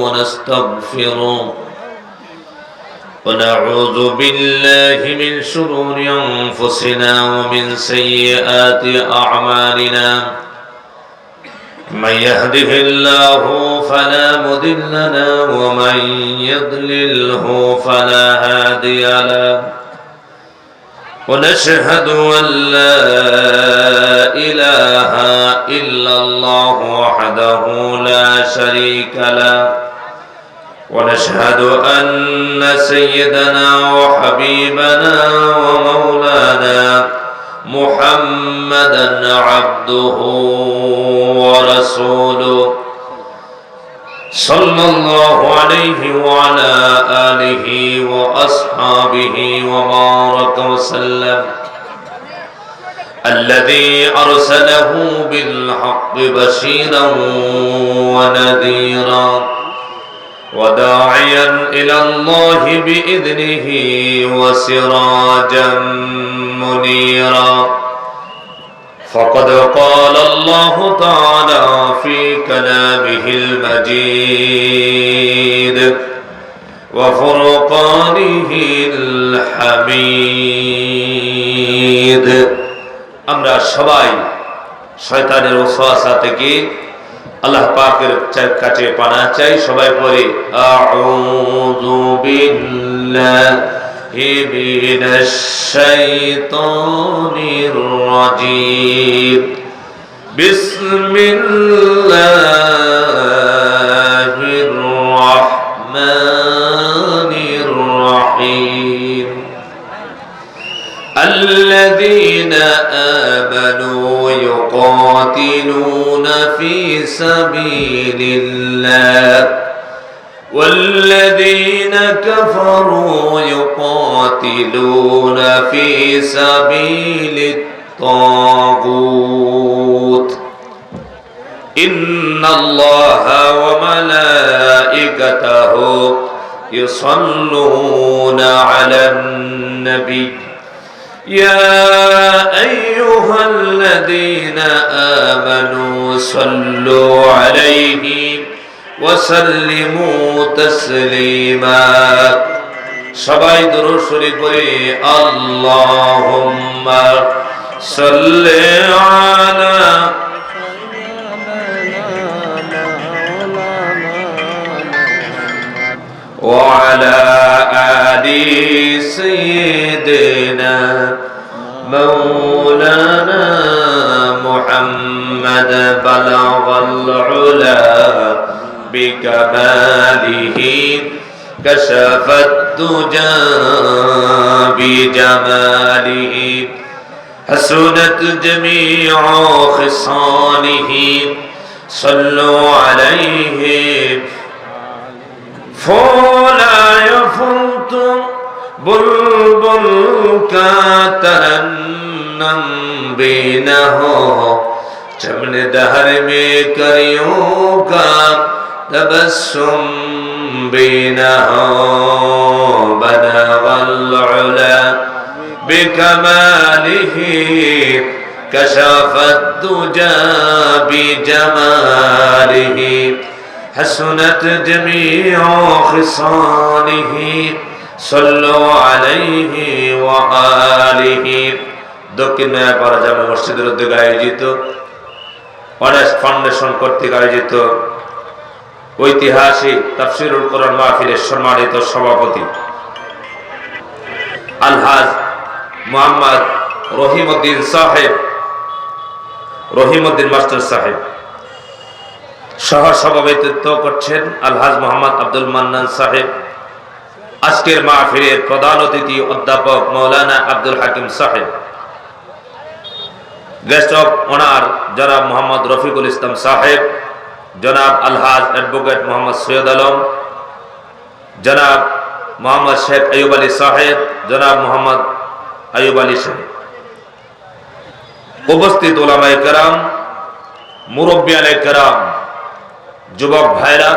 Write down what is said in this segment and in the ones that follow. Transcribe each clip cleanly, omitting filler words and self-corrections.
ونستغفره ونعوذ بالله من شرور أنفسنا ومن سيئات أعمالنا من يهده الله فلا مضل له ومن يضلله فلا هادي له ونشهد أن لا إله إلا الله وحده لا شريك له ونشهد أن سيدنا وحبيبنا ومولانا محمدا عبده ورسوله صلى الله عليه وعلى آله وأصحابه وبارك وسلم الذي أرسله بالحق بشيرا ونذيرا وداعيا إلى الله بإذنه وسراجا منيرا فقد قال الله تعالى في كلامه المجيد وفرقانه الحميد আমরা সবাই শয়তানের ওয়াসওয়াসা থেকে আল্লাহ পাকের কাছে পানাহ চাই। সবাই পড়ি আউযু বিল্লাহি মিনাশ শাইতানির রাজীম বিসমিল্লাহির রাহমানির রাহিম الذين آمنوا يقاتلون في سبيل الله والذين كفروا يقاتلون في سبيل الطاغوت إن الله وملائكته يصلون على النبي يا أيها الذين آمنوا صلوا عليه وسلموا تسليما সবাই দুরূদ শরীফ পড়ে আল্লাহুম্মা সাল্লি আলা وعلى آل سيدنا مولانا محمد بلغ العلا بكماله كشف الدجى بجماله حسنت جميع خصاله صلوا عليه فلا يفوت बुलबुल का तरन्नम बिना हो चमन दहर में करियों का तबस्सुम बिना हो बनवल उला बिकमालिही कशफत दुजा बिजमालिही हसनत जमीउ खिसालिही सल्लु अलैहि व आलिहि। দক্ষিণ নয়াপাড়া জামে মসজিদের উদ্যোগে আয়োজিত অনেস্ট ফাউন্ডেশন কর্তৃক আয়োজিত ঐতিহাসিক তাফসীরুল কোরআন মাহফিলের সম্মানিত সভাপতি আলহাজ মোহাম্মদ রহিমউদ্দিন সাহেব, রহিমউদ্দিন মাস্টার সাহেব, সহ সভাপতিত্ব করছেন আলহাজ মোহাম্মদ আব্দুল মান্নান সাহেব। আজকের মাহফিলের প্রধান অতিথি অধ্যাপক মৌলানা আব্দুল হাকিম সাহেব, গেস্ট অফ অনার জনাব মোহাম্মদ রফিকুল ইসলাম সাহেব, জনাব আলহাজ অ্যাডভোকেট মোহাম্মদ সৈয়দ আলম, জনাব মোহাম্মদ শেখ আইয়ুব আলী সাহেব, জনাব মোহাম্মদ আইয়ুব আলী সাহেব, উপস্থিত উলামায়ে কেরাম, মুরব্বিয়ানে কেরাম, যুবক ভাইরা,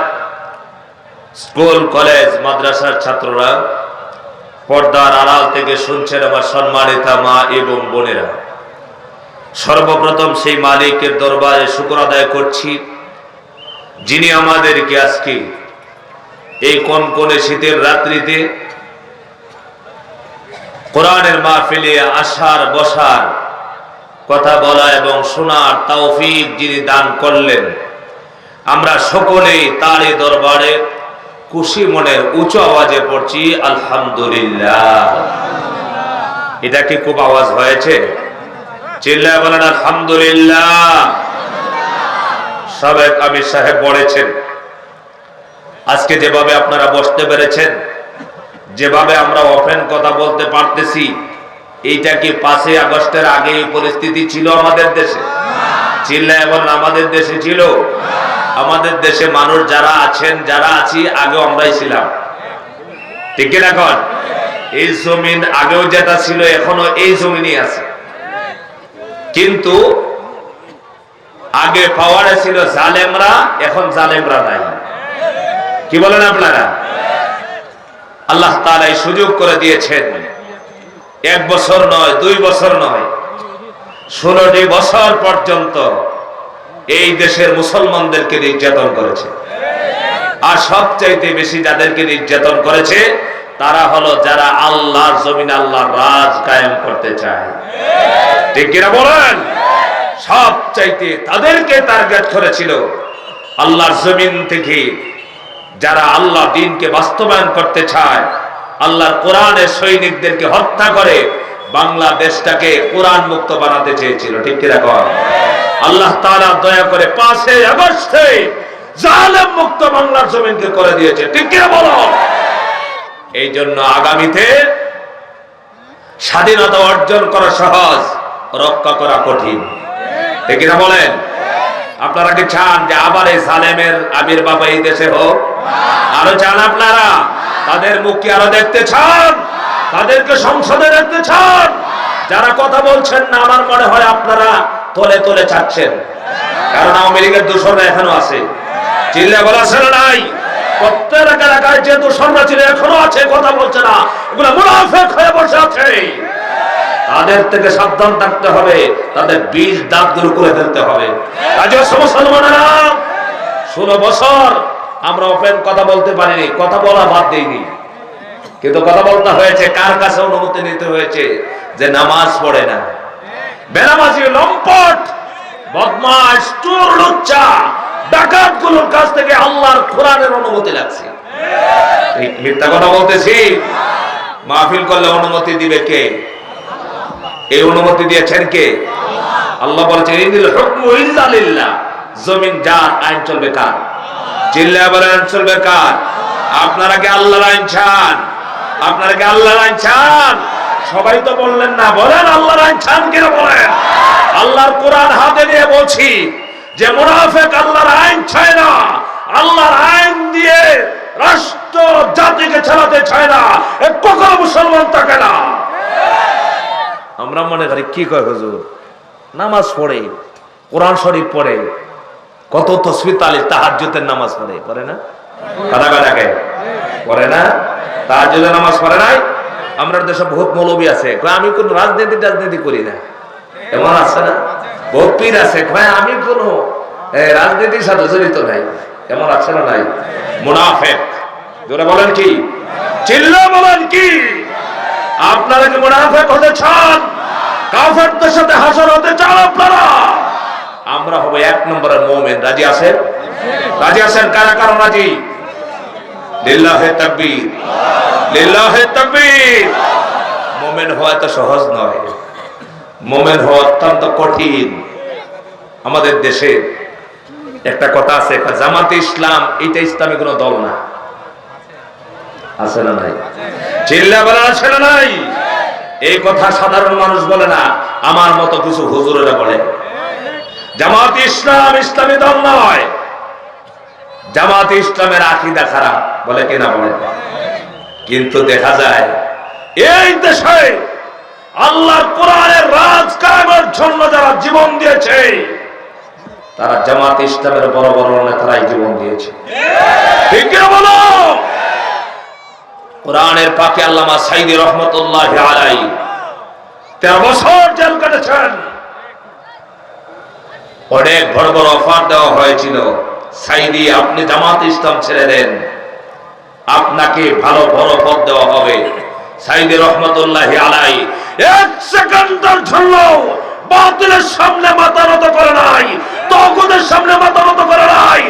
স্কুল কলেজ মাদ্রাসার ছাত্ররা, পর্দার আড়াল থেকে শুনছেন আমার সম্মানিতা মা এবং বোনেরা, সর্বপ্রথম সেই মালিকের দরবারে শুকর আদায় করছি যিনি আমাদেরকে আজকে এই কনকনে শীতের রাত্রিতে কোরআনের মাহফিলে আসার বসার কথা বলা এবং শোনার তৌফিক যিনি দান করলেন, আমরা সকলেই তারই দরবারে খুশি মনের উঁচু আওয়াজে পড়ছি আলহামদুলিল্লাহ। এটা কি খুব আওয়াজ হয়েছে? চিল্লায় বলেন আলহামদুলিল্লাহ। সাবেক আমির সাহেব বলেছেন, আজকে যেভাবে আপনারা বসতে পেরেছেন, যেভাবে আমরা ওপেন কথা বলতে পারতেছি, এইটা কি 5ই আগস্টের আগে এই পরিস্থিতি ছিল আমাদের দেশে? চিল্লায় বলেন আমাদের দেশে ছিল। আমাদের দেশে মানুষ যারা আছেন, যারা আছি, আগেও আমরাই ছিলাম, ঠিক কিনা? এখন এই জমিন আগেও যেটা ছিল এখনো এই জমিনই আছে, কিন্তু আগে পাওয়ারে ছিল জালেমরা, এখন জালেমরা নাই। কি বলেন আপনারা? আল্লাহ তাআলা এই সুযোগ করে দিয়েছেন, 1 বছর নয়, 2 বছর নয়, 16টি বছর পর্যন্ত এই দেশের মুসলমানদেরকে নির্যাতন করেছে। আর সবচাইতে বেশি যাদেরকে নির্যাতন করেছে তারা হলো যারা আল্লাহর জমিন, আল্লাহর রাজ কায়েম করতে চায়, ঠিক কিনা বলেন? সবচাইতে তাদেরকে টার্গেট করেছিল। আল্লাহর জমিন থেকে যারা আল্লাহ দ্বীনকে বাস্তবায়ন করতে চায়, আল্লাহর কোরআনের সৈনিকদেরকে হত্যা করে বাংলাদেশটাকে কোরআন মুক্ত বানাতে চেয়েছিল, ঠিক কিনা? আল্লাহ তাআলা দয়া করে 5ই আগস্টে জালেম মুক্ত বাংলার জমিনকে করে দিয়েছে, ঠিক কিনা বলো? এই জন্য আগামীতে স্বাধীনতা অর্জন করা সহজ, রক্ষা করা কঠিন, ঠিক কিনা বলেন? আপনারা কি চান যে আবার এই জালেমের আবির্ভাব এই দেশে হোক? আরো চান আপনারা? তাদের মুখ কি আরো দেখতে চান? তাদেরকে সংসদে দেখতে চান? যারা কথা বলছেন না, আমার মনে হয় আপনারা তলে তলে চাচ্ছেন, কারণ আওয়ামী লীগের দূষণরা এখনো আছে। চিল্লা বলা ছিল নাই? প্রত্যেক এলাকায় যে দূষণরা ছিল এখনো আছে, কথা বলছে না, এগুলো মুনাফিক হয়ে বসে আছে। তাদের থেকে সাবধান থাকতে হবে, তাদের বীজ দাঁত দূর করে ফেলতে হবে। কাজে মুসলমানেরা 16 বছর আমরা ওপেন কথা বলতে পারিনি, কথা বলা বাদ দেইনি, কিন্তু কথা বলতে হয়েছে। কার কাছে অনুমতি নিতে হয়েছে? যে নামাজ পড়ে না, বেনামাজি, লম্পট, বদমাশ, চোর, লুচ্চা, ডাকাতগুলোর কাছ থেকে আল্লাহর কোরআনের অনুমতি লাগছে। মিথ্যা কথা বলতেছি? মাহফিল করলে অনুমতি দিবে কে? এই অনুমতি দিয়েছেন কে? আল্লাহ বলেছেন ইনিল হুকমু ইল্লা লিল্লাহ। জমিন যার, আইন চলবে কার? চিল্লায়া বলেন আইন চলবে কার? আপনারা কি আল্লাহর আইন চান? আপনারা কি আল্লাহর আইন চান? সবাই তো বললেন না, বলেন আল্লাহর আইন চান কিনা বলেন? আল্লাহর কোরআন হাতে নিয়ে বলছি যে মুনাফিক আল্লাহর আইন চায় না, আল্লাহর আইন দিয়ে রাষ্ট্র জাতিকে চালাতে চায় না, এ কখনো মুসলমান থাকে না। আমরা মনে করি কি কয় হুজুর, নামাজ পড়ে, কোরআন শরীফ পড়ে, কত তাসবিহ তাহলিল, তাহাজ্জুদের নামাজ পড়ে না? কথা কাটাকে পড়ে না? তাহাজ্জুদের নামাজ পড়ে নাই? আমরা দেশে বহুত মৌলবী আছে, আমি কোন রাজনীতি করি না, এমন আছে না? বহুত পীর আছে, আমি কোন রাজনীতির সাথে জড়িত নাই, এমন আছে না? নাই? মুনাফিক। জোরে বলেন কি? চিল্লা বলেন কি? আপনারা কি মুনাফিক হতে চান? কাফেরদের সাথে হাসর হতে চান আপনারা? আমরা হব 1 নম্বরের মুমিন। রাজি আছেন? রাজি আছেন? কারা কারা রাজি? লিল্লাহি তাকবীর, লিল্লাহি তাকবীর। মুমিন হওয়া তো সহজ নয়, মুমিন হওয়া অত্যন্ত কঠিন। আমাদের দেশে একটা কথা আছে, জামাতে ইসলাম এটা ইসলামী কোনো দল না, আছে না নাই? চিল্লা বলা আছে না নাই? এই কথা সাধারণ মানুষ বলে না, আমার মতো কিছু হুজুরেরা বলে। জামাতে ইসলাম ইসলামী দল নয়, জামাতে ইসলামের আকীদা খারাপ, বলে কিনা বলে? কিন্তু দেখা যায় এই দেশে আল্লাহর কোরআনের রাজ কায়েমের জন্য যারা জীবন দিয়েছে, তারা জামাতে ইসলামের বড় বড় নেতারাই জীবন দিয়েছে, ঠিক কি বলো? কোরআনের পাকে আল্লামা সাইদি রহমাতুল্লাহি আলাইহি 13 বছর জেল কাটেছেন। অনেক বড় বড় অফার দেওয়া হয়েছিল, সাইদি আপনি জামাত ইসলাম ছেড়ে দেন, আপনাকে ভালো বড় পদ দেওয়া হবে। সাইদি রহমতুল্লাহি আলাইহি এক সেকেন্ডের জন্য বাতিলের সামনে মাথা নত করে নাই, তাগুতের সামনে মাথা নত করে নাই।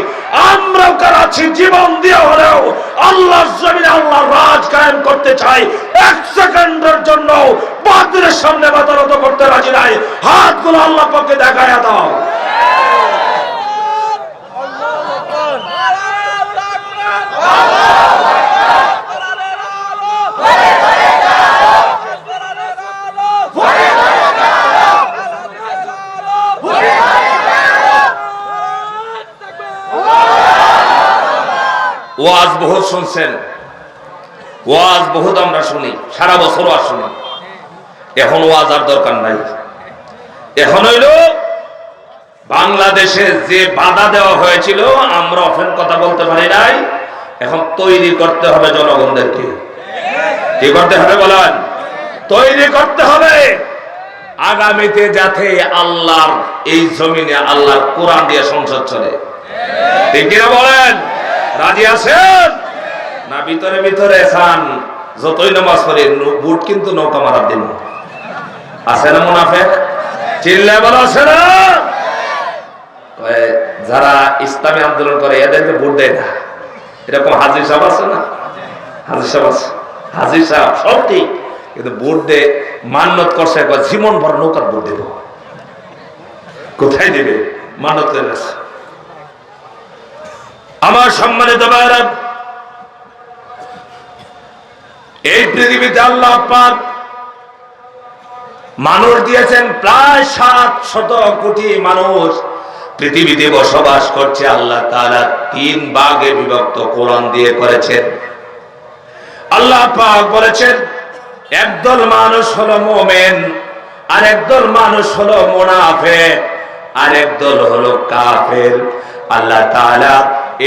আমরাও করাচ্ছি জীবন দিয়ে হলেও আল্লাহর জমিনে আল্লাহর রাজ কায়েম করতে চাই। এক সেকেন্ডের জন্য বাতিলের সামনে মাথা নত করতে রাজি নাই। হাতগুলো আল্লাহ পাককে দেখায়া দাও। ওয়াজ বহুত শুনছেন, ওয়াজ বহুত আমরা শুনি, সারা বছর ওয়াজ শুনি। এখন ওয়াজ আর দরকার নাই। এখন হইল বাংলাদেশে যে বাধা দেওয়া হয়েছিল, আমরা অফেন কথা বলতে পারি নাই, এখন তৈরি করতে হবে জনগণদেরকে। কি করতে হবে বলেন? তৈরি করতে হবে আগামীতে যাতে আল্লাহর এই জমিনে আল্লাহর কোরআন দিয়ে সংসদ চলে। ঠিক কিনা বলেন? রাজি আছেন না? ভিতরে ভিতরে খান যতই নামাজ পড়ে বুট কিন্তু নৌকা মারার দিন আছে না? মুনাফেক চিল্লায় বলা আছে না? যারা ইসলামী আন্দোলন করে এদেরকে ভোট দেয় না, এরকম হাজির সাহেব আছে না? হাজির সাহেব আছে, হাজির সাহেব সব ঠিক, কিন্তু ভোট দে মান্যত করছে জীবন ভর নৌকার ভোট দেব। কোথায় দেবে? মান্যত করে গেছে। আমার সম্মানিত ভাইরা, এই পৃথিবীতে আল্লাহ পাক মানুষ দিয়েছেন প্রায় 700 কোটি মানুষ পৃথিবীতে বসবাস করছে। আল্লাহ তাআলা 3 ভাগে বিভক্ত কোরআন দিয়ে করেছেন। আল্লাহ পাক বলেছেন একদল মানুষ হলো মুমিন, আর একদল মানুষ হলো মুনাফিক, আর একদল হলো কাফের। আল্লাহ তাআলা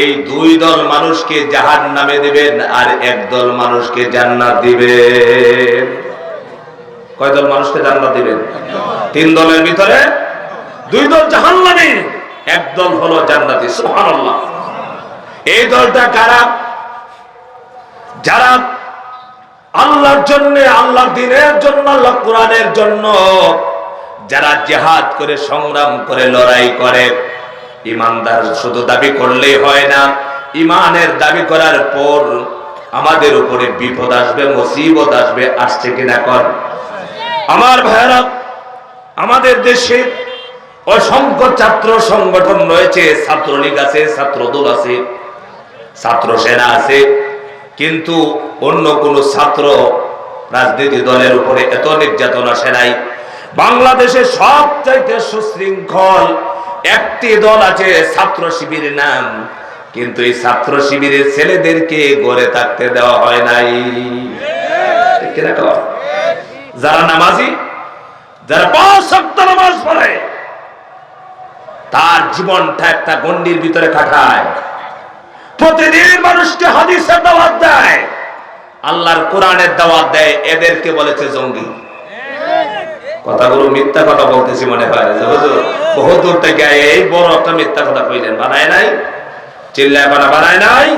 এই 2 দল মানুষকে জাহান্নামে দিবেন, আর একদল মানুষকে জান্নাত দিবেন। কয় দল মানুষকে জান্নাত দিবেন? 3 দলের ভিতরে 2 দল জাহান্নামী, এক দল হলো জান্নাতি। সুবহানাল্লাহ। এই দলটা কারা? যারা আল্লাহর জন্য, আল্লাহর দ্বীনের জন্য, আল্লাহ কোরআনের জন্য যারা জিহাদ করে, সংগ্রাম করে, লড়াই করে। ইমানদার শুধু দাবি করলেই হয় না, ইমানের দাবি করার পর আমাদের উপরে বিপদ আসবে, মুসিবত আসবে। আসছে কিনা কর? আমার ভাইরা, আমাদের দেশে অসংখ্য ছাত্র সংগঠন রয়েছে, ছাত্রলীগ আছে, ছাত্রদল আছে, ছাত্র সেনা আছে, কিন্তু অন্য কোন ছাত্র রাজনীতি দলের উপরে এত নির্যাতন আসে নাই। বাংলাদেশে সবচাইতে সুশৃঙ্খল একটি দল আছে, ছাত্র শিবির নাম, কিন্তু এই ছাত্র শিবিরের ছেলেদেরকে গড়ে থাকতে দেওয়া হয় নাই। যারা নামাজি, যারা 5 ওয়াক্ত নামাজ পড়ে, তার জীবনটা একটা গণ্ডির ভিতরে কাটায়, প্রতিদিন মানুষকে হাদিসের দাওয়াত দেয়, আল্লাহর কোরআনের দাওয়াত দেয়, এদেরকে বলেছে জঙ্গি। কথাগুলো মিথ্যা কথা বলতেছি মনে হয়, বহু দূর থেকে এই বড় একটা মিথ্যা কথা কইলেন। বানায় নাই? চিল্লায় বানায় নাই?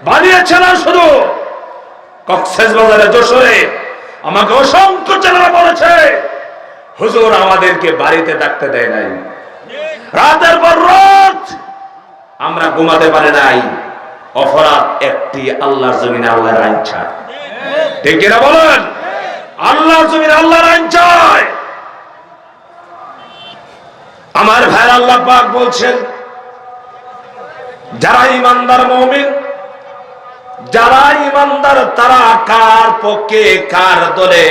বানিয়েছে না শুধু কক্সবাজারে, যশোরে আমাকে অসংখ্য ছেলেরা বলেছে হুজুর আমাদেরকে বাড়িতে থাকতে দেয় নাই, রাতের পর রাত আমরা ঘুমাতে পারি নাই। অপরাধ একটি, আল্লাহর জমিনে আল্লাহর আইন চায়। ঠিক কিনা বলেন? আল্লাহর জমিনে আল্লাহর আইন চায়। আমার ভাই, আল্লাহ পাক বলছেন যারা ইমানদার মুমিন, যারা ইমানদার, তারা কার পক্ষে, কার দলে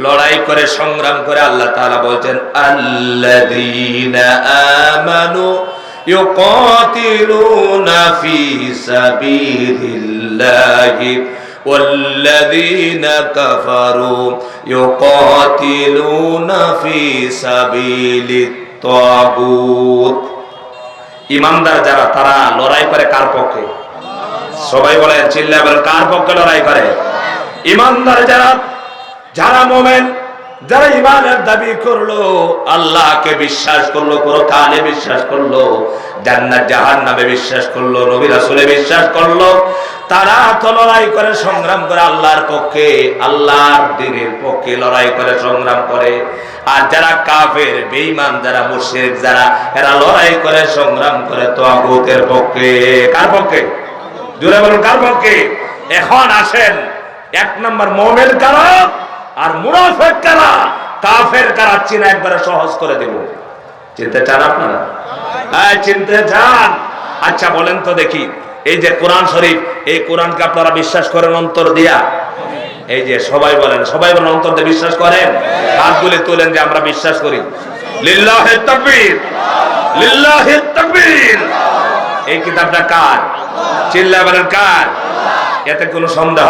লড়াই করে, সংগ্রাম করে। আল্লাহ তাআলা বলছেন আল্লাযীনা আমানু ইউকাতিলুনা ফি সাবিলিল্লাহি ওয়াল্লাযীনা কাফারু ইউকাতিলুনা ফি সাবিলিত তাগুত। ইমানদার যারা, তারা লড়াই করে কার পক্ষে? সবাই বলেন, চিল্লায় বলেন, কার পক্ষে লড়াই করে? ইমানদার যারা, যারা মুমিন, যারা ইমানের দাবি করলো, আল্লাহকে বিশ্বাস করলো, পরকালে বিশ্বাস করলো, জান্নাত জাহান্নামে বিশ্বাস করলো, নবী রাসূলে বিশ্বাস করলো, তারা তো লড়াই করে সংগ্রাম করে আল্লাহর পক্ষে, আল্লাহর দ্বীনের পক্ষে লড়াই করে সংগ্রাম করে। আর যারা কাফের বেঈমান, যারা মুশরিক, যারা এরা লড়াই করে সংগ্রাম করে তাগুতের পক্ষে। কার পক্ষে? জোরে বলুন, কার পক্ষে? এখন আসেন, এক নাম্বার মুমিন কারা আর মুনাফিক কারা, কাফের কারা চিনা একবারে সহজ করে দেব। চিনতে চান আপনারা? হ্যাঁ, চিনতে চান? আচ্ছা বলেন তো দেখি, এই যে কোরআন শরীফ, এই কোরআনকে আপনারা বিশ্বাস করেন অন্তর দিয়া? এই যে সবাই বলেন, সবাই বলেন অন্তর দিয়ে বিশ্বাস করেন। হাতগুলি তোলেন যে আমরা বিশ্বাস করি। লিল্লাহি তাকবীর, লিল্লাহি তাকবীর। এই কিতাবটা কার? চিল্লায়ে বলেন কার? এতে কোনো সন্দেহ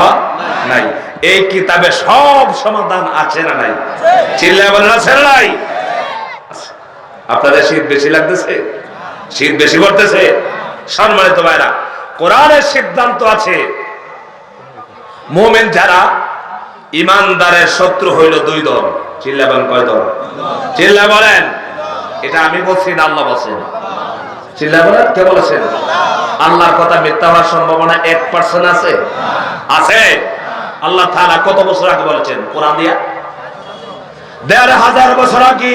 নাই। এই কিতাবে সব সমাধান আছে না নাই? চিল্লায়ে বলেন আছে না নাই? আপনাদের শীত বেশি লাগতেছে? শীত বেশি করতেছে? সম্মানিত ভাইরা, কোরআনের সিদ্ধান্ত আছে, মুমিন যারা ইমানদারের শত্রু হইল দুই দল। চিল্লায়ে বলেন কয় দল? চিল্লায়ে বলেন। এটা আমি বলছি না, আল্লাহ বলেন। চিল্লায়ে বলেন, কে বলেছেন? আল্লাহর কথা মিথ্যা হওয়ার সম্ভাবনা 1% আছে? আছে। আল্লাহ তাআলা কত বছর আগে বলেছেন কোরআন দিয়া? ১,৫০০ বছর আগে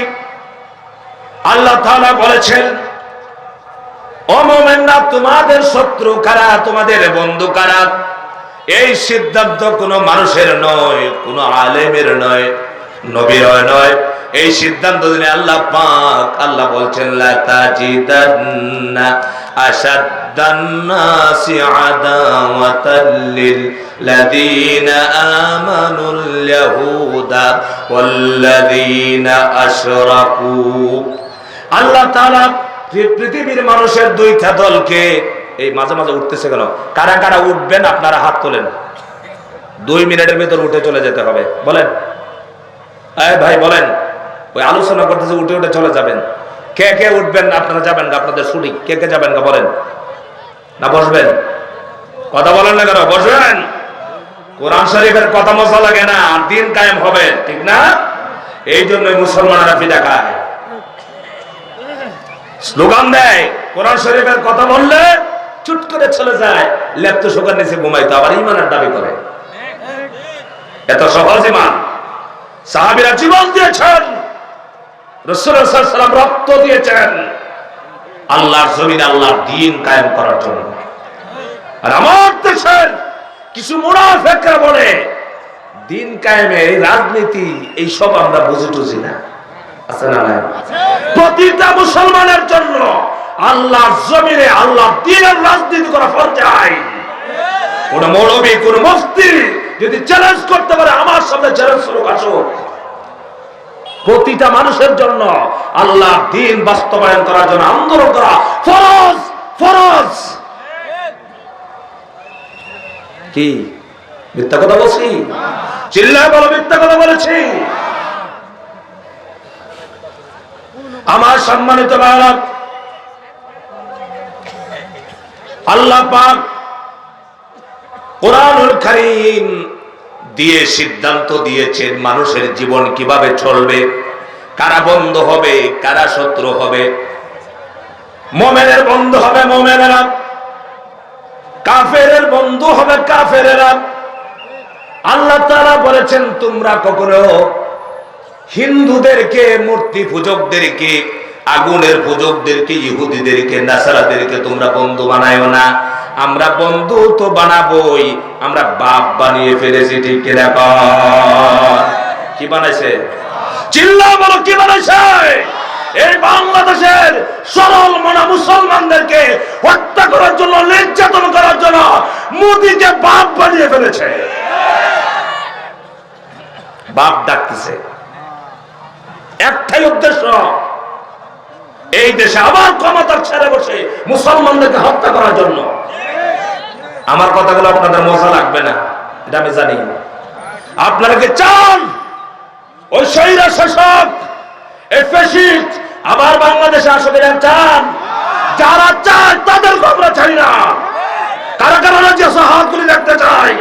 আল্লাহ তাআলা বলেছেন, ও মুমিনরা, তোমাদের শত্রু কারা, তোমাদের বন্ধু কারা, এই সিদ্ধান্ত কোনো মানুষের নয়, কোনো আলেমের নয়, নবীর নয়। এই সিদ্ধান্ত দিনে আল্লাহ পাক, আল্লাহ বলছেন, লা তাজিদান্না আশাদ্দান নাসি আদাওয়াতাল লিল্লাযীনা আমানুল ইয়াহুদা ওয়াল্লাযীনা আশরাকু। আল্লাহ তাআলা পৃথিবীর মানুষের দুইটা দলকে, এই মাঝে মাঝে উঠতেছে কেন? কারা কারা উঠবেন আপনারা হাত তোলেন। 2 মিনিটের ভিতর উঠে চলে যেতে হবে। বলেন, এই ভাই বলেন, ওই আলোচনা করতেছে, উঠে উঠে চলে যাবেন। কে কে উঠবেন? আপনারা যাবেন, আপনাদের ছুটি। কে কে যাবেন বলেন? না বসবেন? কথা বলেন না কেন? বসবেন। কোরআন শরীফের কথা মজা লাগে না, দিন কায়েম হবে, ঠিক না? এই জন্যই মুসলমানরা ফিদা খায়, স্লোগান দেয়। কোরআন শরীফের কথা বললে চুট করে চলে যায়, লেপ্ত শোকার নিচে ঘুমাইতো, আবার ইমানের দাবি করে। এত সহজ ইমান? সাহাবীরা জীবন দিয়েছেন, রাসূলুল্লাহ সাল্লাল্লাহু আলাইহি ওয়াসাল্লাম রক্ত দিয়েছেন আল্লাহর জমিনে আল্লাহর দ্বীন কায়েম করার জন্য। আর আমার দেশের কিছু মুনাফিকরা বলে দ্বীন কায়েমে রাজনীতি, এই সব আমরা বুঝি টুঝি না। আছে না নাই? প্রতিটা মুসলমানের জন্য আল্লাহর জমিনে আল্লাহর দ্বীনের রাজনীতি করা ফরজ। কোন মৌলবী, কোন মুফতি যদি চ্যালেঞ্জ করতে পারে, আমার সামনে চ্যালেঞ্জ করুক, আসুন। প্রতিটা মানুষের জন্য আল্লাহর দ্বীন বাস্তবায়ন করার জন্য আন্দোলন করা ফরজ, ফরজ। কি মিথ্যা কথা বলছি? চিল্লায় বলো, মিথ্যা কথা বলেছি? আমার সম্মানিত ভাইরা, আল্লাহ পাক কোরআনুল কারীম দিয়ে সিদ্ধান্ত দিয়েছেন মানুষের জীবন কিভাবে চলবে, কারা বন্ধু হবে, কারা শত্রু হবে। মুমিনের বন্ধু হবে মুমিনেরা, কাফেরের বন্ধু হবে কাফেরেরা। আল্লাহ তাআলা বলেছেন, তোমরা কখনো হিন্দুদেরকে, মূর্তি পূজকদেরকে, আগুনের পূজকদেরকে, ইহুদিদেরকে, নাসারাদেরকে তোমরা বন্ধু বানায়ো না। আমরা বন্ধু তো বানাবোই, আমরা বাপ বানিয়ে ফেলেছি, ঠিক কিনা? কি বানাইছে? চিল্লা বলো, কি বানাইছে? এই বাংলাদেশের সরল মনা মুসলমানদেরকে হত্যা করার জন্য, নির্যাতন করার জন্য মোদিকে বাপ বানিয়ে ফেলেছে। বাপ ডাকতেছে, একটাই উদ্দেশ্য, এই দেশে আবার ক্ষমতার ছেড়ে বসে মুসলমানদেরকে হত্যা করার জন্য। আমার কথাগুলো আপনাদের মজা লাগবে না, এটা আমি জানি। আপনারা কি চান ওই স্বৈরা শাসক, এই ফ্যাসিস্ট আবার বাংলাদেশে আসবে? চান? যারা চায় তাদেরকে আমরা চাই না। কারা কারা রাজি আছে? হাতগুলি দেখতে চাই।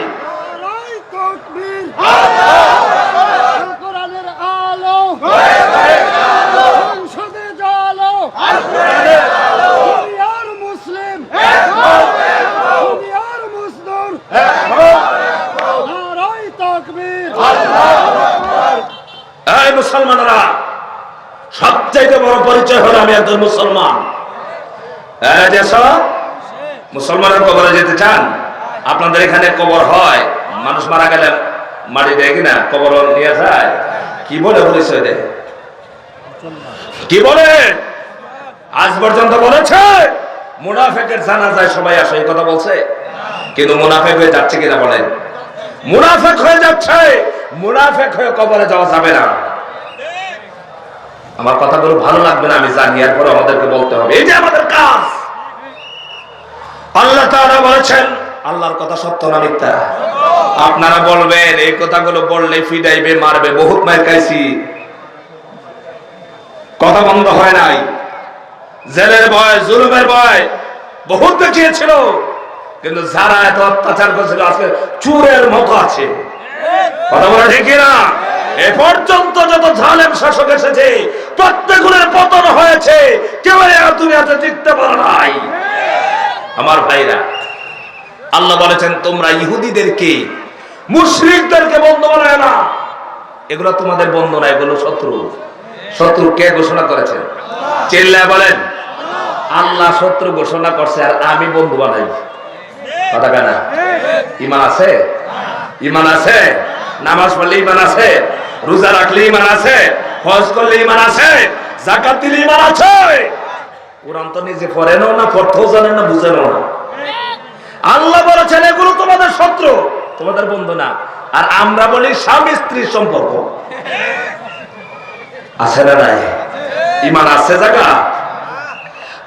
মুসলমানেরা, সবচাইতে বড় পরিচয় হলো আমি একজন মুসলমান। মুসলমানের কবরে যেতে চান? আপনাদের এখানে কবর হয়, মানুষ মারা গেলে মাটি দেয় কিনা, কবর নিয়ে যায়, কি বলে পরিচয় দেয়? কি বলে? আজ পর্যন্ত বলেছে মুনাফিকের জানাজায় সবাই আসে, এই কথা বলছে? কিন্তু মুনাফিক হয়ে যাচ্ছে কিনা বলেন? মুনাফিক হয়ে যাচ্ছে। মুনাফিক হয়ে কবরে যাওয়া যাবে না। আমার কথাগুলো ভালো লাগবে না আমি জানি, এরপর আমাদেরকে বলতে হবে, এই যে আমাদের কাজ। আল্লাহ তাআলা বলেছেন, আল্লাহর কথা সত্য না মিথ্যা? আপনারা বলবেন এই কথাগুলো বললে ফিডাইবে, মারবে। বহুত মার খাইছি, কথা বন্ধ হয় নাই। জেলের ভয়, জুলুমের ভয় বহুত দেখিয়েছিল, কিন্তু যারা এত অত্যাচার করেছিল আজকে চুরের মতো আছে। কথা বলা ঠিক না? এ পর্যন্ত যত জালেম শাসক এসেছে প্রত্যেকের পতন হয়েছে, কেউ আর দুনিয়াতে টিকতে পারে নাই। আমার ভাইরা, আল্লাহ বলেছেন তোমরা ইহুদিদেরকে, মুশরিকদেরকে বন্ধু বানায় না। এগুলো তোমাদের বন্ধু না, এগুলো শত্রু। শত্রু কে ঘোষণা করেছেন? চিল্লায় বলেন। আল্লাহ শত্রু ঘোষণা করছে, আর আমি বন্ধু বানাই। কথা কেন? ঈমান আছে? ঈমান আছে? নামাজ পড়লে ঈমান আছে? রোজা রাখলে ঈমান আছে? হজ করলে ঈমান আছে? যাকাত দিলে ঈমান আছে? কোরআন তো নিজে পড়েনও না, পড়তেও জানেন না, বুঝেনও না। আল্লাহ বলেছেন এগুলো তোমাদের শত্রু, তোমাদের বন্ধু না। আর আমরা বলি স্বামী স্ত্রীর সম্পর্ক। আছে না নাই? ঈমান আছে জায়গা?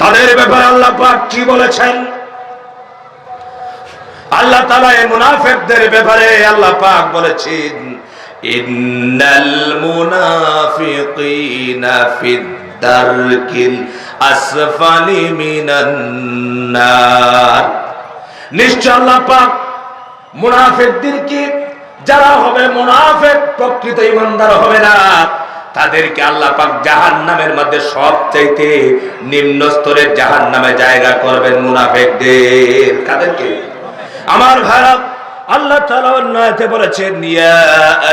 তাদের ব্যাপারে আল্লাহ পাক কি বলেছেন? আল্লাহ তাআলা এই মুনাফিকদের ব্যাপারে আল্লাহ পাক বলেছেন, ইন্নাল মুনাফিকিনা ফিদ দারকিল আসফালি মিনান নার। নিশ্চয় আল্লাহ পাক মুনাফিকদেরকে, যারা হবে মুনাফিক, প্রকৃত ঈমানদার হবে না, তাদেরকে আল্লাহ পাক জাহান্নামের মধ্যে সবচাইতে নিম্ন স্তরের জাহান্নামে জায়গা করবেন মুনাফিকদের। কাদেরকে? আমার ভাইরা, আল্লাহ তাআলা অন্যতে বলেছেন, ইয়া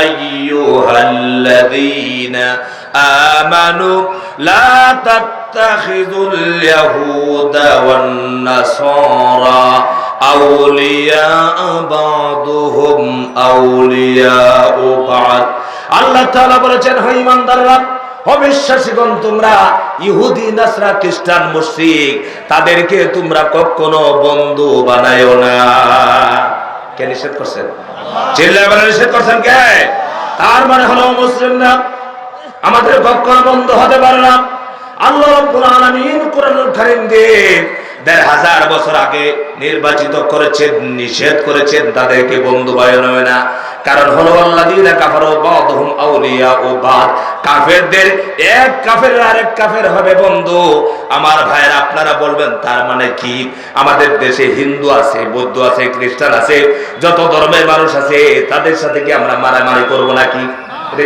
আইয়ুহাল্লাযীনা আমানু লা তাত্তাখিযুল ইয়াহুদা ওয়ান নাসারা আউলিয়া বা'দুহুম আউলিয়াউ বা'দ। আল্লাহ তাআলা বলেছেন, হে ঈমানদাররা, অবিশ্বাসীগণ, তোমরা ইহুদি, নাসরা, খ্রিস্টান, মুশরিক তাদেরকে তোমরা কখনো বন্ধু বানায়ো না। কে নিষেধ করছেন? চিল্লায় বলে নিষেধ করছেন কে? তার মানে হলো মুসলিমরা আমাদের কখনো বন্ধু হতে পারে না। আল্লাহ রাব্বুল আলামিন কোরআনুল কারীম দিয়ে ১৫০০ বছর আগে নির্বাচিত করেছেন, নিষেধ করেছেন তাদেরকে বন্ধু বানানো না। কারণ হলো আল্লাযীনা কাফারু বা'দুহুম আউলিয়াউ বা'দ, কাফেরদের এক কাফের আরেক কাফের হবে বন্ধু। আমার ভাইরা, আপনারা বলবেন তার মানে কি? আমাদের দেশে হিন্দু আছে, বৌদ্ধ আছে, খ্রিস্টান আছে, যত ধর্মের মানুষ আছে, তাদের সাথে কি আমরা মারামারি করব নাকি?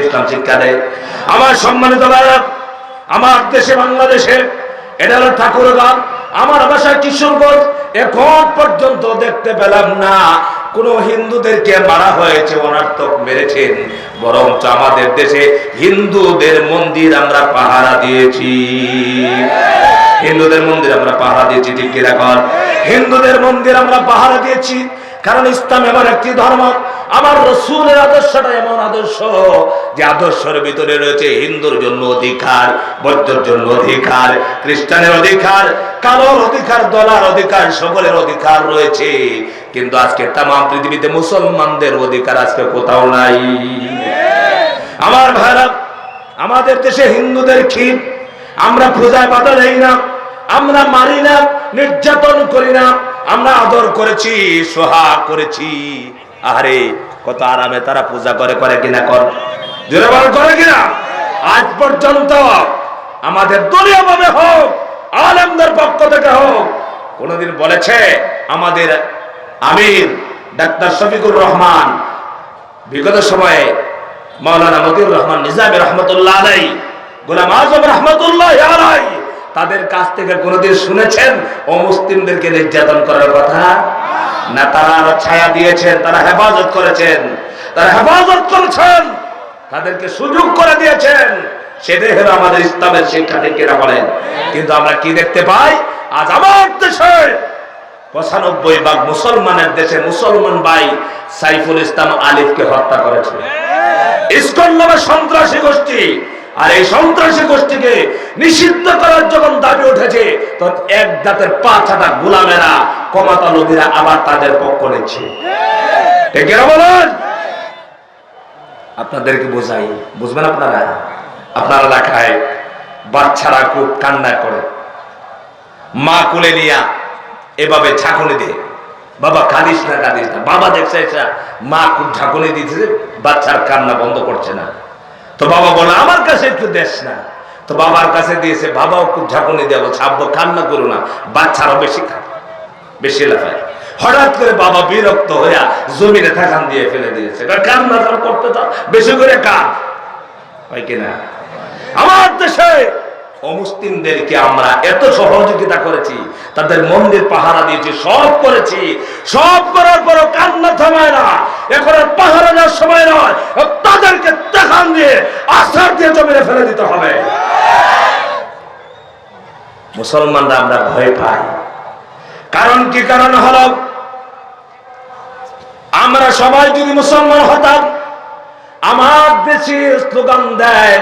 ইসলাম শিক্ষা দেয়। আমার সম্মানিত ভাইরা, আমার দেশে বাংলাদেশে এটা হলো ঠাকুরগাঁও, আমার বাসা কিশোরগঞ্জ। এখন পর্যন্ত দেখতে পেলাম না কোন হিন্দুদেরকে মারা হয়েছে, অনার্থক মেরেছেন। বরঞ্চ আমাদের দেশে হিন্দুদের মন্দির আমরা পাহারা দিয়েছি। হিন্দুদের মন্দির আমরা পাহারা দিয়েছি, ঠিক কি রাখুন? হিন্দুদের মন্দির আমরা পাহারা দিয়েছি, কারণ ইসলাম এমন একটি ধর্ম, আমার রাসূলের আদর্শটা এমন আদর্শ যে আদর্শের ভিতরে রয়েছে হিন্দুর জন্য অধিকার, বৌদ্ধের জন্য অধিকার, খ্রিস্টানের অধিকার, কালোর অধিকার, দলার অধিকার, সকলের অধিকার রয়েছে। কিন্তু আজকে তাম পৃথিবীতে মুসলমানদের অধিকার আজকে কোথাও নাই। আমার ভাইরা, আমাদের দেশে হিন্দুদের কি আমরা পূজায় বাধা দেই না, আমরা মারি না, নির্যাতন করি না, আমরা আদর করেছি, সোহাগ করেছি। আরে কত আরামে তারা পূজা করে, করে কিনা? করে কিনা? আজ পর্যন্ত আমাদের দলীয় ভাবে হোক, আলেমদের পক্ষ থেকে হোক, কোনদিন বলেছে আমাদের আমির ডাক্তার শফিকুর রহমান, বিগত সময়ে মাওলানা মতিউর রহমান নিজামী রহমতুল্লাহ আলাইহি, গোলাম আজম রহমতুল্লাহ আলাইহি, তাদের কাছ থেকে কোনদিন শুনেছেন অমুসলিমদেরকে নির্যাতন করার কথা? না, তারা ছায়া দিয়েছেন, তারা হেফাজত করেছেন, তারা হেফাজত করেছেন। তাদেরকে সুযোগ করে দিয়েছেন। সেটাই হলো আমাদের ইসলামের শিক্ষা, ঠিক কিনা বলেন? কিন্তু আমরা কি দেখতে পাই? আজ আমার দেশে ৯৫ মুসলমানের দেশে মুসলমান ভাই সাইফুল ইসলাম আলিফকে হত্যা করেছে ইসকন নামে সন্ত্রাসী গোষ্ঠী। আর এই সন্ত্রাসী গোষ্ঠীকে নিষিদ্ধ করার যখন দাবি উঠেছে, তখন এক জাতের ৫টা গোলামেরা কমাতালুবিরা আবার তাদের পক্ষ নিচ্ছে, ঠিক কিনা বলেন? আপনাদেরকে বোঝাই, বুঝবেন আপনারা? আপনার এলাকায় বাচ্চারা খুব কান্না করে, মা কোলে নিয়া এভাবে ঝাঁকুনি দিয়ে, বাবা কাঁদিস না কাঁদিস না। বাবা দেখছে মা খুব ঝাঁকুনি দিতেছে, বাচ্চার কান্না বন্ধ করছে না। তো বাবা বলে আমার কাছে একটু দেশ না। তো বাবার কাছে দিয়েছে, বাবাও খুব ঝাঁকুনি দিয়ে বলছে আব্বু কান্না করো না, বাচ্চারও বেশি খায়, বেশি লাফায়। হঠাৎ করে বাবা বিরক্ত হইয়া জমিনে থাকান দিয়ে ফেলে দিয়েছে, কান্না করতে তো বেশি করে কান হয় কিনা? আমার দেশে অমুসলিমদেরকে আমরা এত সহযোগিতা করেছি, তাদের মন্দির পাহারা দিয়েছি, সব করেছি, সব করার পরও কান্না থামায় না। এখন আর পাহারা দেওয়ার সময় নয়, তাদেরকে দেখান দিয়ে আছাড় দিয়ে জমিনে ফেলে দিতে হবে। মুসলমানরা আমরা ভয় পাই, কারণ কি? কারণ হলো আমরা সবাই যদি মুসলমান হতাম, আমার দেশে স্লোগান দেয়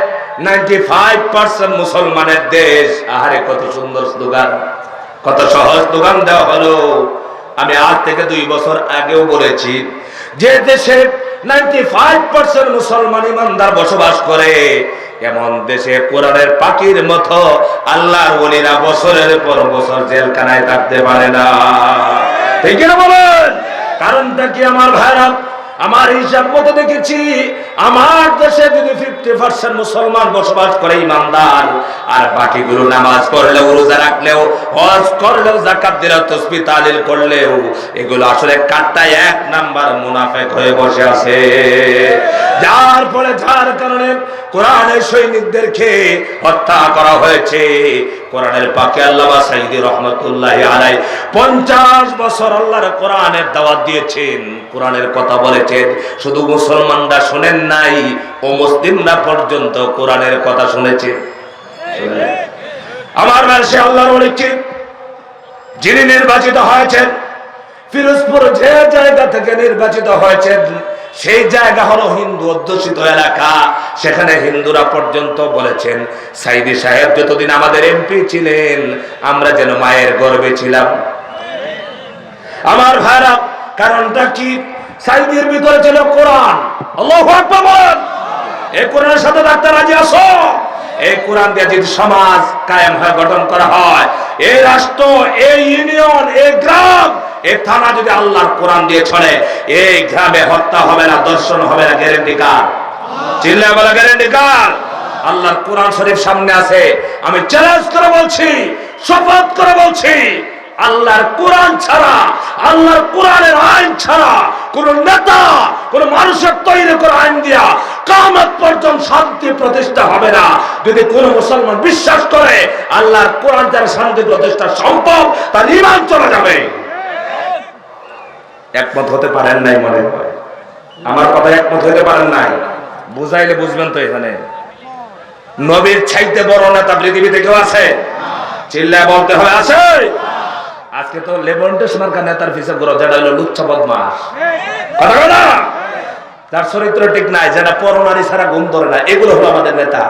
95% মুসলমানের দেশ। আহারে কত সুন্দর স্লোগান, কত সহজ স্লোগান দেওয়া হলো। আমি আজ থেকে 2 বছর আগেও বলেছি, যে দেশে 95% মুসলমান ইমানদার বসবাস করে, এমন দেশে কোরআনের পাখির মতো আল্লাহর ওলিরা বছরের পর বছর জেলখানায় থাকতে পারে না, ঠিক না বলেন? কারণটা কি আমার ভাইরা? আমার হিসাব মতো দেখেছি, আমার দেশে যদি 50% মুসলমান বসবাস করে ইমানদার, আর বাকিগুলো নামাজ পড়লেও, রোজা রাখলেও, হজ করলেও, যাকাত দিলেও, তাসবিহ তাহলিল করলেও, এগুলো আসলে কাটটায় 1 নাম্বার মুনাফিক হয়ে বসে আছে। যার ফলে, যার কারণে কোরআনের সৈনিকদেরকে হত্যা করা হয়েছে। কোরআনের পাকে আল্লামা সাঈদী রহমাতুল্লাহি আলাইহি 50 বছর আল্লাহর কোরআনের দাওয়াত দিয়েছেন, কোরআনের কথা বলেছেন। শুধু মুসলমানরা শুনেন নাই, ও মুসলিমরা পর্যন্ত কোরআনের কথা শুনেছে। আমার বাসে আল্লাহর ওলি যিনি নির্বাচিত হয়েছেন, ফিরোজপুর যে জায়গা থেকে নির্বাচিত হয়েছেন, সেই জায়গা হলো হিন্দু অধ্যুষিত এলাকা। সেখানে হিন্দুরা পর্যন্ত বলেছেন, সাঈদী সাহেব যতদিন আমাদের এমপি ছিলেন, আমরা যেন মায়ের গর্ভে ছিলাম। আমার ভাইরা, কারণটা কি? সাঈদীর ভিতরে ছিল কোরআন। আল্লাহু আকবার। এই কোরআনের সাথে ডাক্তার রাজি আছো? এই কোরআন দিয়ে যদি সমাজ কায়েম হয়, গঠন করা হয়, এই রাষ্ট্র, এই ইউনিয়ন, এই গ্রাম, এই থানা যদি আল্লাহর কোরআন দিয়ে চলে, এই গ্রামে হত্যা হবে না, দর্শন হবে না। গ্যারান্টি কার? চিল্লায় বলা গ্যারান্টি কার? আল্লাহর কোরআন শরীফ সামনে আছে। আমি চ্যালেঞ্জ করে বলছি, শপথ করে বলছি, আল্লাহর কোরআন ছাড়া, আল্লাহর কোরআনের আইন ছাড়া কোন নেতা, কোন মানুষের তৈরি করা আইন দিয়া কিয়ামত পর্যন্ত শান্তি প্রতিষ্ঠা হবে না। যদি কোন মুসলমান বিশ্বাস করে আল্লাহর কোরআন দ্বারা শান্তি প্রতিষ্ঠা সম্ভব, তার ঈমান চলে যাবে। একমত হতে পারেন নাই মনে হয়? আমার কথা একমত হতে পারেন নাই? বুঝাইলে বুঝবেন তো। এখানে নবীর চাইতে বড় নেতা পৃথিবীতে কেউ আছে? চিল্লায় বলতে হবে, আছে। আজকে তো লেবন্টেস মার্কা নেতার পিছে ঘুরো, যেটা হলো লুচ্ছা বদমাস, কথা বলা, যার চরিত্র ঠিক নাই, যেটা পরনারী ছাড়া ঘুম ধরে না, এগুলো হলো আমাদের নেতা।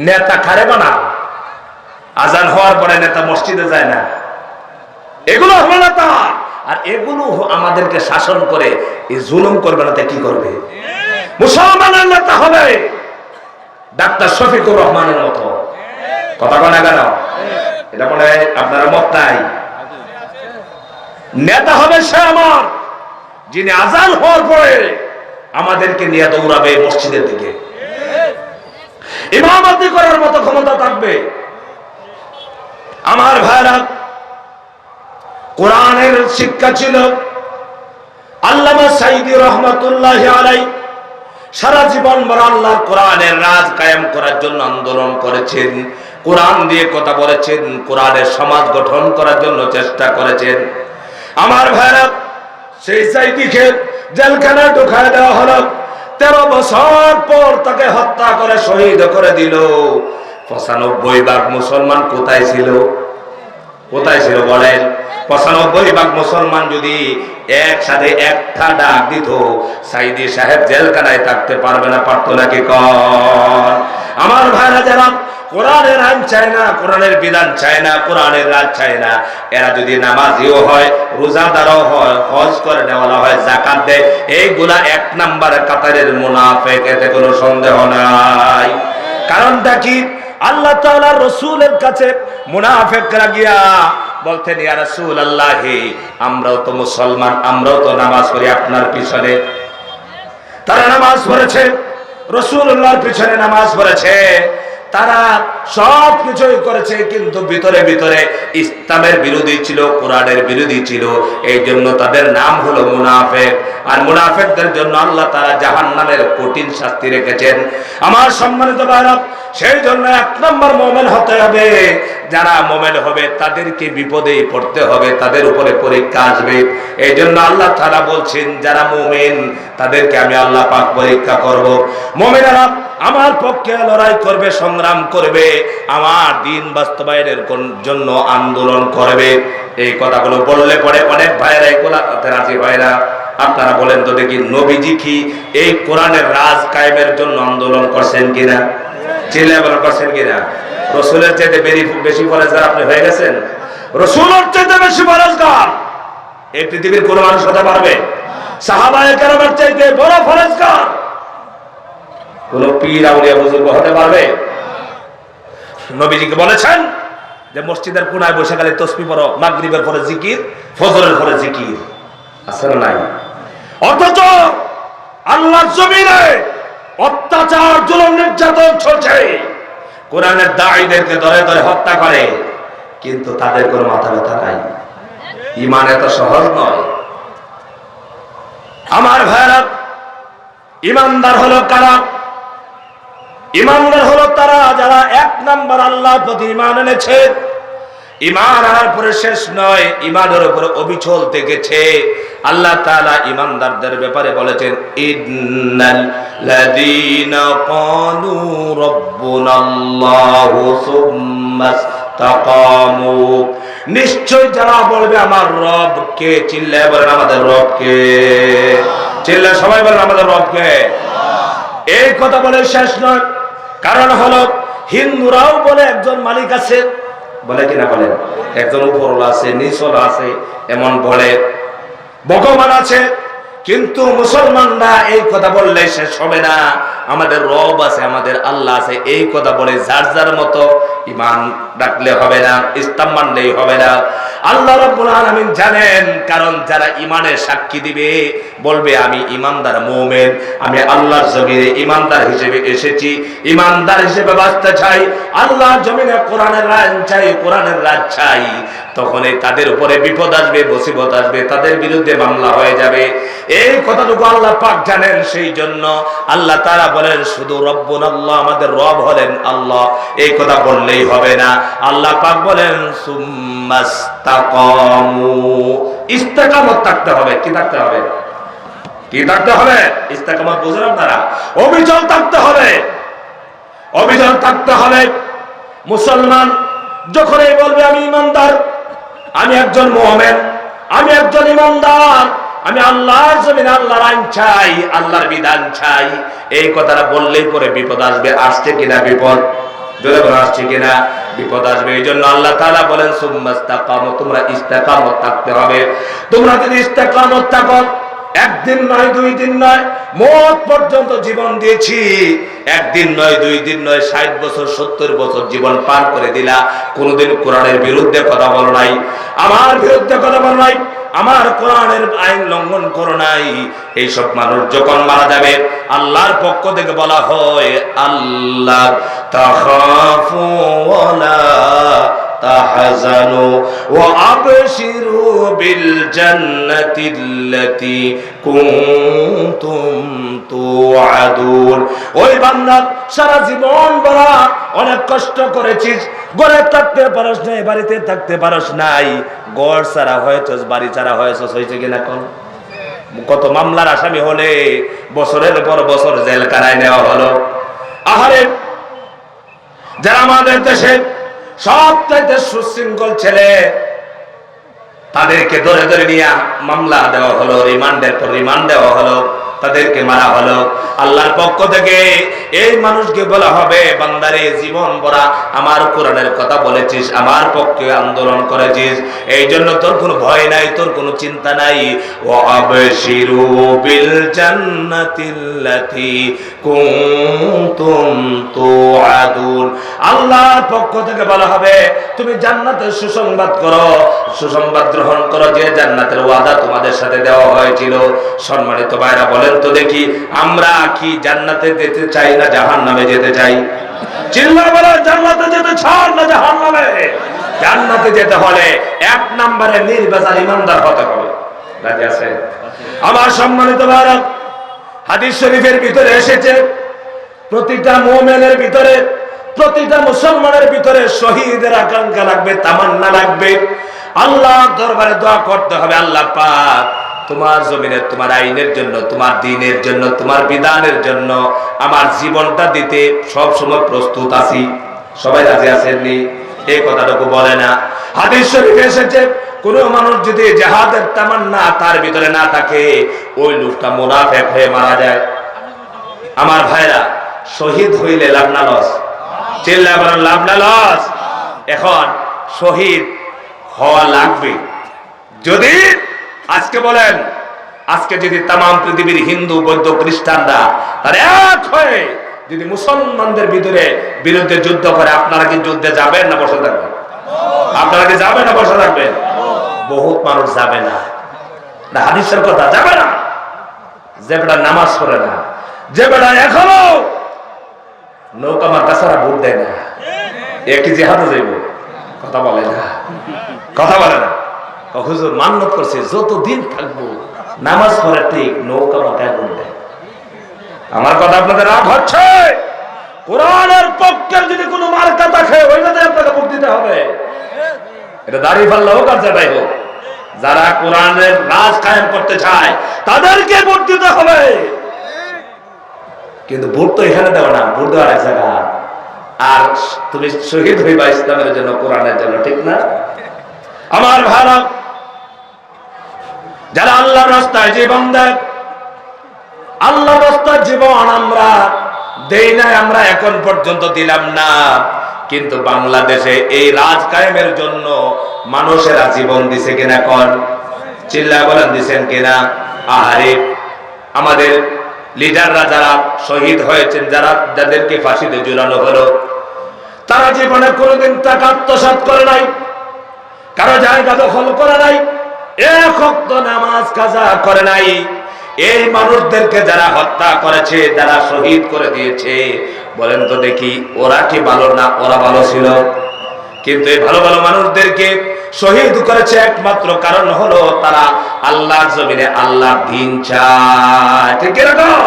নেতা খারে বানা, আজান হওয়ার পরে নেতা মসজিদে যায় না, এগুলো হলো নেতা। আর এগুলো আমাদেরকে শাসন করে, এই জুলুম করবে না, কি করবে? মুসলমানের নেতা হবে ডাক্তার শফিকুর রহমানের মতো, কথা বলে গেল। এটা মনে হয় আপনারা মত নাই। নেতা হবে সে আমার, যিনি আজান হওয়ার পরে আমাদেরকে নিয়ে দৌড়াবে মসজিদের দিকে, ইমামতি করার মতো ক্ষমতা থাকবে। আমার ভাইরা, কোরআনের শিক্ষা ছিল। আল্লামা সাঈদী রহমাতুল্লাহি আলাইহি সারা জীবন ভর আল্লাহর কোরআনের রাজ কায়েম করার জন্য আন্দোলন করেছেন, কোরআন দিয়ে কথা বলেছেন, কোরআনের সমাজ গঠন করার জন্য চেষ্টা করেছেন। আমার ভাইরা, সেই সাঈদীকে জেলখানায় ঢুকায় দেওয়া হলো, 13 বছর পর তাকে হত্যা করে শহীদ করে দিল। 95 ভাগ মুসলমান কোথায় ছিল? কোথায় ছিল বলেন? 95 ভাগ মুসলমান যদি একসাথে একটা ডাক দিত, সাইদি সাহেব জেলখানায় থাকতে পারবে না? পারতো নাকি? কর আমার ভাইরা, যারা কোরআনের আইন চায় না, কোরআনের বিধান চায় না, কোরআনের রাজ চায় না, এরা যদি নামাজিও হয়, রোজাদারও হয়, হজ করে নেওয়ালা হয়, যাকাত দেয়, এইগুলা 1 নাম্বার কাতারের মুনাফিক, এতে কোনো সন্দেহ নাই। কারণটা কি? আল্লাহ তাআলা রাসূলের কাছে মুনাফিকরা গিয়া বলতেন, ইয়া রাসূলুল্লাহ, আমরাও তো মুসলমান, আমরাও তো নামাজ পড়ি আপনার পিছনে। তারা নামাজ পড়েছে, রাসূলুল্লাহর পিছনে নামাজ পড়েছে, তারা সব কিছুই করেছে, কিন্তু ভিতরে ভিতরে ইসলামের বিরোধী ছিল, কোরআনের বিরোধী ছিল। এই জন্য তাদের নাম হলো মুনাফিক। আর মুনাফিকদের জন্য আল্লাহ তাআলা জাহান্নামের কঠিন শাস্তি রেখেছেন। আমার সম্মানিত ভাইরা, সেই জন্য 1 নম্বর মুমিন হতে হবে। যারা মুমিন হবে তাদেরকে বিপদেই পড়তে হবে, তাদের উপরে পরীক্ষা আসবে। এই জন্য আল্লাহ তাআলা বলছেন, যারা মুমিন তাদেরকে আমি আল্লাহ পাক পরীক্ষা করব। মুমিনেরা আমার পক্ষে লড়াই করবে, সংগ্রাম করবে, আমার দ্বীন বাস্তবায়নের জন্য আন্দোলন করবে। এই কথাগুলো বললে পরে অনেক ভাইরা এগুলাতে রাজি হয় না। আপনারা বলেন তো দেখি, নবীজি কি এই কোরআনের রাজ কায়েমের জন্য আন্দোলন করছেন কিনা? চিল্লায় করছেন কিনা? রাসূলের চাইতে বেশি ফরজগার আপনি হয়ে গেছেন? রাসূলের চাইতে বেশি ফরজগার এই পৃথিবীর কোন মানুষ হতে পারবে? সাহাবায়ে কেরামের চাইতে বড় ফরজগার কোন পীর আউলিয়া বুজুর্গ হতে পারবে? নবীজিকে বলেছেন যে মসজিদের কোনায় বসে গেলে তাসবিহ পড়ো, মাগরিবের পরে জিকির, ফজরের পরে জিকির, আছে না নাই? অথচ আল্লাহর জমিনে অত্যাচার, জুলুম, নির্যাতন চলছে, কোরআনের দাঈদেরকে ধরে ধরে হত্যা করে, কিন্তু তাদের কোনো মাথা ব্যথা নাই। ঈমান এত সহজ নয়। আমার ভাইরা, ঈমানদার হলো কারা? ঈমানদার হলো তারা যারা 1 নাম্বার আল্লাহর প্রতি ঈমান এনেছে। ঈমান আনার পরে শেষ নয়, ঈমানের উপরে অবিচল থেকেছে। আল্লাহ তাআলা ঈমানদারদের ব্যাপারে বলেছেন, ইন্নাল লাযীনা ক্বালু রাব্বুনাল্লাহু সুম্মা ইসতাকামু, নিশ্চয় যারা বলবে আমার রব কে, চিল্লায় বলেন আমাদের রব কে, চিল্লায় সবাই বলেন আমাদের রব কে। এই কথা বলে শেষ নয়, কারণ হলো হিন্দুরাও বলে একজন মালিক আছে, বলে কিনা বলেন? একজন উপরওয়ালা আছে, নিচওয়ালা আছে, এমন বলে। ভগবান আছে, কিন্তু মুসলমানরা এই কথা বললে শেষ হবে না। আমাদের রব আছে, আমাদের আল্লাহ আছে, এই কথা বলে যার যার মতো ঈমান রাখলে হবে না, ইসলাম মানলেই হবে না। আল্লাহ রাব্বুল আলামিন জানেন, কারণ যারা ঈমানের সাক্ষী দিবে, বলবে আমি ঈমানদার মুমিন, আমি আল্লাহর জমিনে ঈমানদার হিসেবে এসেছি, ঈমানদার হিসেবে বাঁচতে চাই, আল্লাহর জমিনে কোরআনের আইন চাই, কোরআনের রাজ চাই, তখনই তাদের উপরে বিপদ আসবে, মুসিবত আসবে, তাদের বিরুদ্ধে মামলা হয়ে যাবে। এই কথাটুকু আল্লাহ পাক জানেন। সেই জন্য আল্লাহ তাআলা বলেন, শুধু রব্বুনাল্লাহ, আমাদের রব হলেন আল্লাহ, এই কথা বললেই হবে না। আল্লাহ পাক বলেন সুম্মাস্তাকামু, ইস্তেকামত থাকতে হবে। কি থাকতে হবে? কি থাকতে হবে? ইস্তেকামত বুঝেন আপনারা? অবিচল থাকতে হবে, অবিচল থাকতে হবে। মুসলমান যখনই বলবে আমি ঈমানদার, আমি একজন মুমিন, আমি একজন ঈমানদার, আমি আল্লাহর জমিনে আল্লাহর আইন চাই, আল্লাহর বিধান চাই, এই কথাটা বললেই পরে বিপদ আসবে। আসছে কিনা বিপদ? জোরে বলে আসছে কিনা? বিপদ আসবে। এই জন্য আল্লাহ তাআলা বলেন সুম্মাস্তাকামু, তোমরা ইস্তেকামত থাকতে হবে। তোমরা যদি ইস্তেকামত থাকো, 1 দিন নয়, 2 দিন নয়, মওত পর্যন্ত জীবন দিয়েছি, 1 দিন নয়, 2 দিন নয়, 60 বছর 70 বছর জীবন পার করে দিলা, কোনদিন কোরআনের বিরুদ্ধে কথা বলো নাই, আমার বিরুদ্ধে কথা বলো নাই, আমার কোরআনের আইন লঙ্ঘন করো নাই। এইসব মানুষ যখন মারা যাবে, আল্লাহর পক্ষ থেকে বলা হয়, আল্লাহ তাখাফু ওয়ালা তাহজানু ওয়া আবশিরু বিল জান্নাতিল্লাতী কুনতুম তুআদুন। ওই বান্দা, সারা জীবন বড় অনেক কষ্ট করেছিস, ঘরে থাকতে পারস নাই, বাড়িতে থাকতে পারস নাই, ঘর ছাড়া হয়েছস, বাড়ি ছাড়া হয়েছস, হয়েছে কিনা কোন? কত মামলার আসামি হলে বছরের পর বছর জেল কারায় নেওয়া হলো। আহারে, যারা আমাদের দেশে সবচাইতে সুশৃঙ্খল ছেলে, তাদেরকে ধরে ধরে নিয়ে মামলা দেওয়া হলো, রিমান্ডের পর রিমান্ড দেওয়া হলো, তাদেরকে মারা হলো। আল্লাহর পক্ষ থেকে এই মানুষকে বলা হবে, বান্দারে জীবন ভরা আমার কোরআনের কথা বলেছিস, আমার পক্ষে আন্দোলন করেছিস, এই জন্য তোর কোনো ভয় নাই, তোর কোনো চিন্তা নাই। ওয়া আবশিরু বিল জান্নাতিল্লাতী কুনতুম তুআদুন। আল্লাহর পক্ষ থেকে বলা হবে, তুমি জান্নাতের সুসংবাদ করো, সুসংবাদ গ্রহণ করো, যে জান্নাতের ওয়াদা তোমাদের সাথে দেওয়া হয়েছিল। সম্মানিত ভাইরা, বলেন তো দেখি, আমরা কি জান্নাতে যেতে চাই না জাহান্নামে যেতে চাই? চিল্লা বলে, জান্নাতে যেতে চান না জাহান্নামে? জান্নাতে যেতে হলে এক নম্বরে নির্বেজাল ইমানদার হতে হবে। রাজি আছে? আমার সম্মানিত ভাইরা, হাদিস শরীফের ভিতরে এসেছে, প্রতিটা মুমিনের ভিতরে, প্রতিটা মুসলমানের ভিতরে শহীদের আকাঙ্ক্ষা লাগবে, তামান্না লাগবে। আল্লাহর দরবারে দোয়া করতে হবে, আল্লাহ পাক তোমার জমিনের, তোমার আইনের জন্য, তোমার দ্বীনের জন্য, তোমার বিধানের জন্য আমার জীবনটা দিতে সব সময় প্রস্তুত আছি। সবাই রাজি আছেননি? এই কথাটুকু বলে না। হাদিস শরীফে এসেছে, কোন মানুষ যদি জিহাদের তামান্না তার ভিতরে না থাকে, ওই লোকটা মুনাফিক হয়ে মারা যায়। আমার ভাইরা, শহীদ হইলে লাভ না লস? চিল্লায় বলেন, লাভ না লস? এখন শহীদ হওয়া লাগবে। যদি আজকে বলেন, আজকে যদি তামাম পৃথিবীর হিন্দু, বৌদ্ধ, খ্রিস্টানরা তার এক হয়ে যদি মুসলমানদের বিরুদ্ধে যুদ্ধ করে, আপনারা কি যুদ্ধে যাবেন না বসে থাকবেন? আপনারা কি যাবেন না বসে থাকবেন? বহুত মানুষ যাবে না। হাদিসের কথা, যাবে না। যে বেটা নামাজ পড়ে না, যে বেটা এখনো নৌকা মার্কা ছাড়া ভোট দেয় না, এ কি জিহাদে যাইব? কথা বলে না, কথা বলে না। হুজুর মান্নত করছে, যতদিন থাকবো নামাজ পড়ে ঠিক, নৌকা মার্কায় ভোট দেয়। আমার কথা আপনাদের রাগ হচ্ছে? কোরআনের পক্ষে যদি কোনো মার্কা থাকে, ওইটাতে আপনাকে ভোট দিতে হবে। এটা দাড়ি পাল্লা হোক আর যেটাই হোক, যারা কোরআনের রাজ কায়েম করতে চায় তাদেরকে ভোট দিতে হবে। কিন্তু ভোট তো এখানে দেওয়া না, ভোট দেওয়ার এক জায়গা। আর তুমি শহীদ হইবা ইসলামের জন্য, কোরআনের জন্য, ঠিক না? আমার ভাইরা, যারা আল্লাহর রাস্তায় জীবন দেয়, আল্লাহর রাস্তায় জীবন আমরা দেই নাই, আমরা এখন পর্যন্ত দিলাম না। কিন্তু বাংলাদেশে এই রাজ কায়েমের জন্য মানুষেরা জীবন দিছে কিনা? কোন চিল্লায় বলেন, দিছেন কিনা? আহারে, আমাদের লিডাররা যারা শহীদ হয়েছেন, যাদেরকে ফাঁসিতে ঝুলানো হলো, তারা জীবনে কোনোদিন টাকা আত্মসাৎ করে নাই, কারো জায়গা দখল করে নাই, এক ওয়াক্ত নামাজ কাজা করে নাই। এই মানুষদেরকে যারা হত্যা করেছে, যারা শহীদ করে দিয়েছে, বলেন তো দেখি, ওরা কি ভালো না? ওরা ভালো ছিল। কিন্তু এই ভালো ভালো মানুষদেরকে শহীদ করেছে একমাত্র কারণ হলো তারা আল্লাহর জমিনে আল্লাহর দ্বীন চায়, ঠিক এরকম।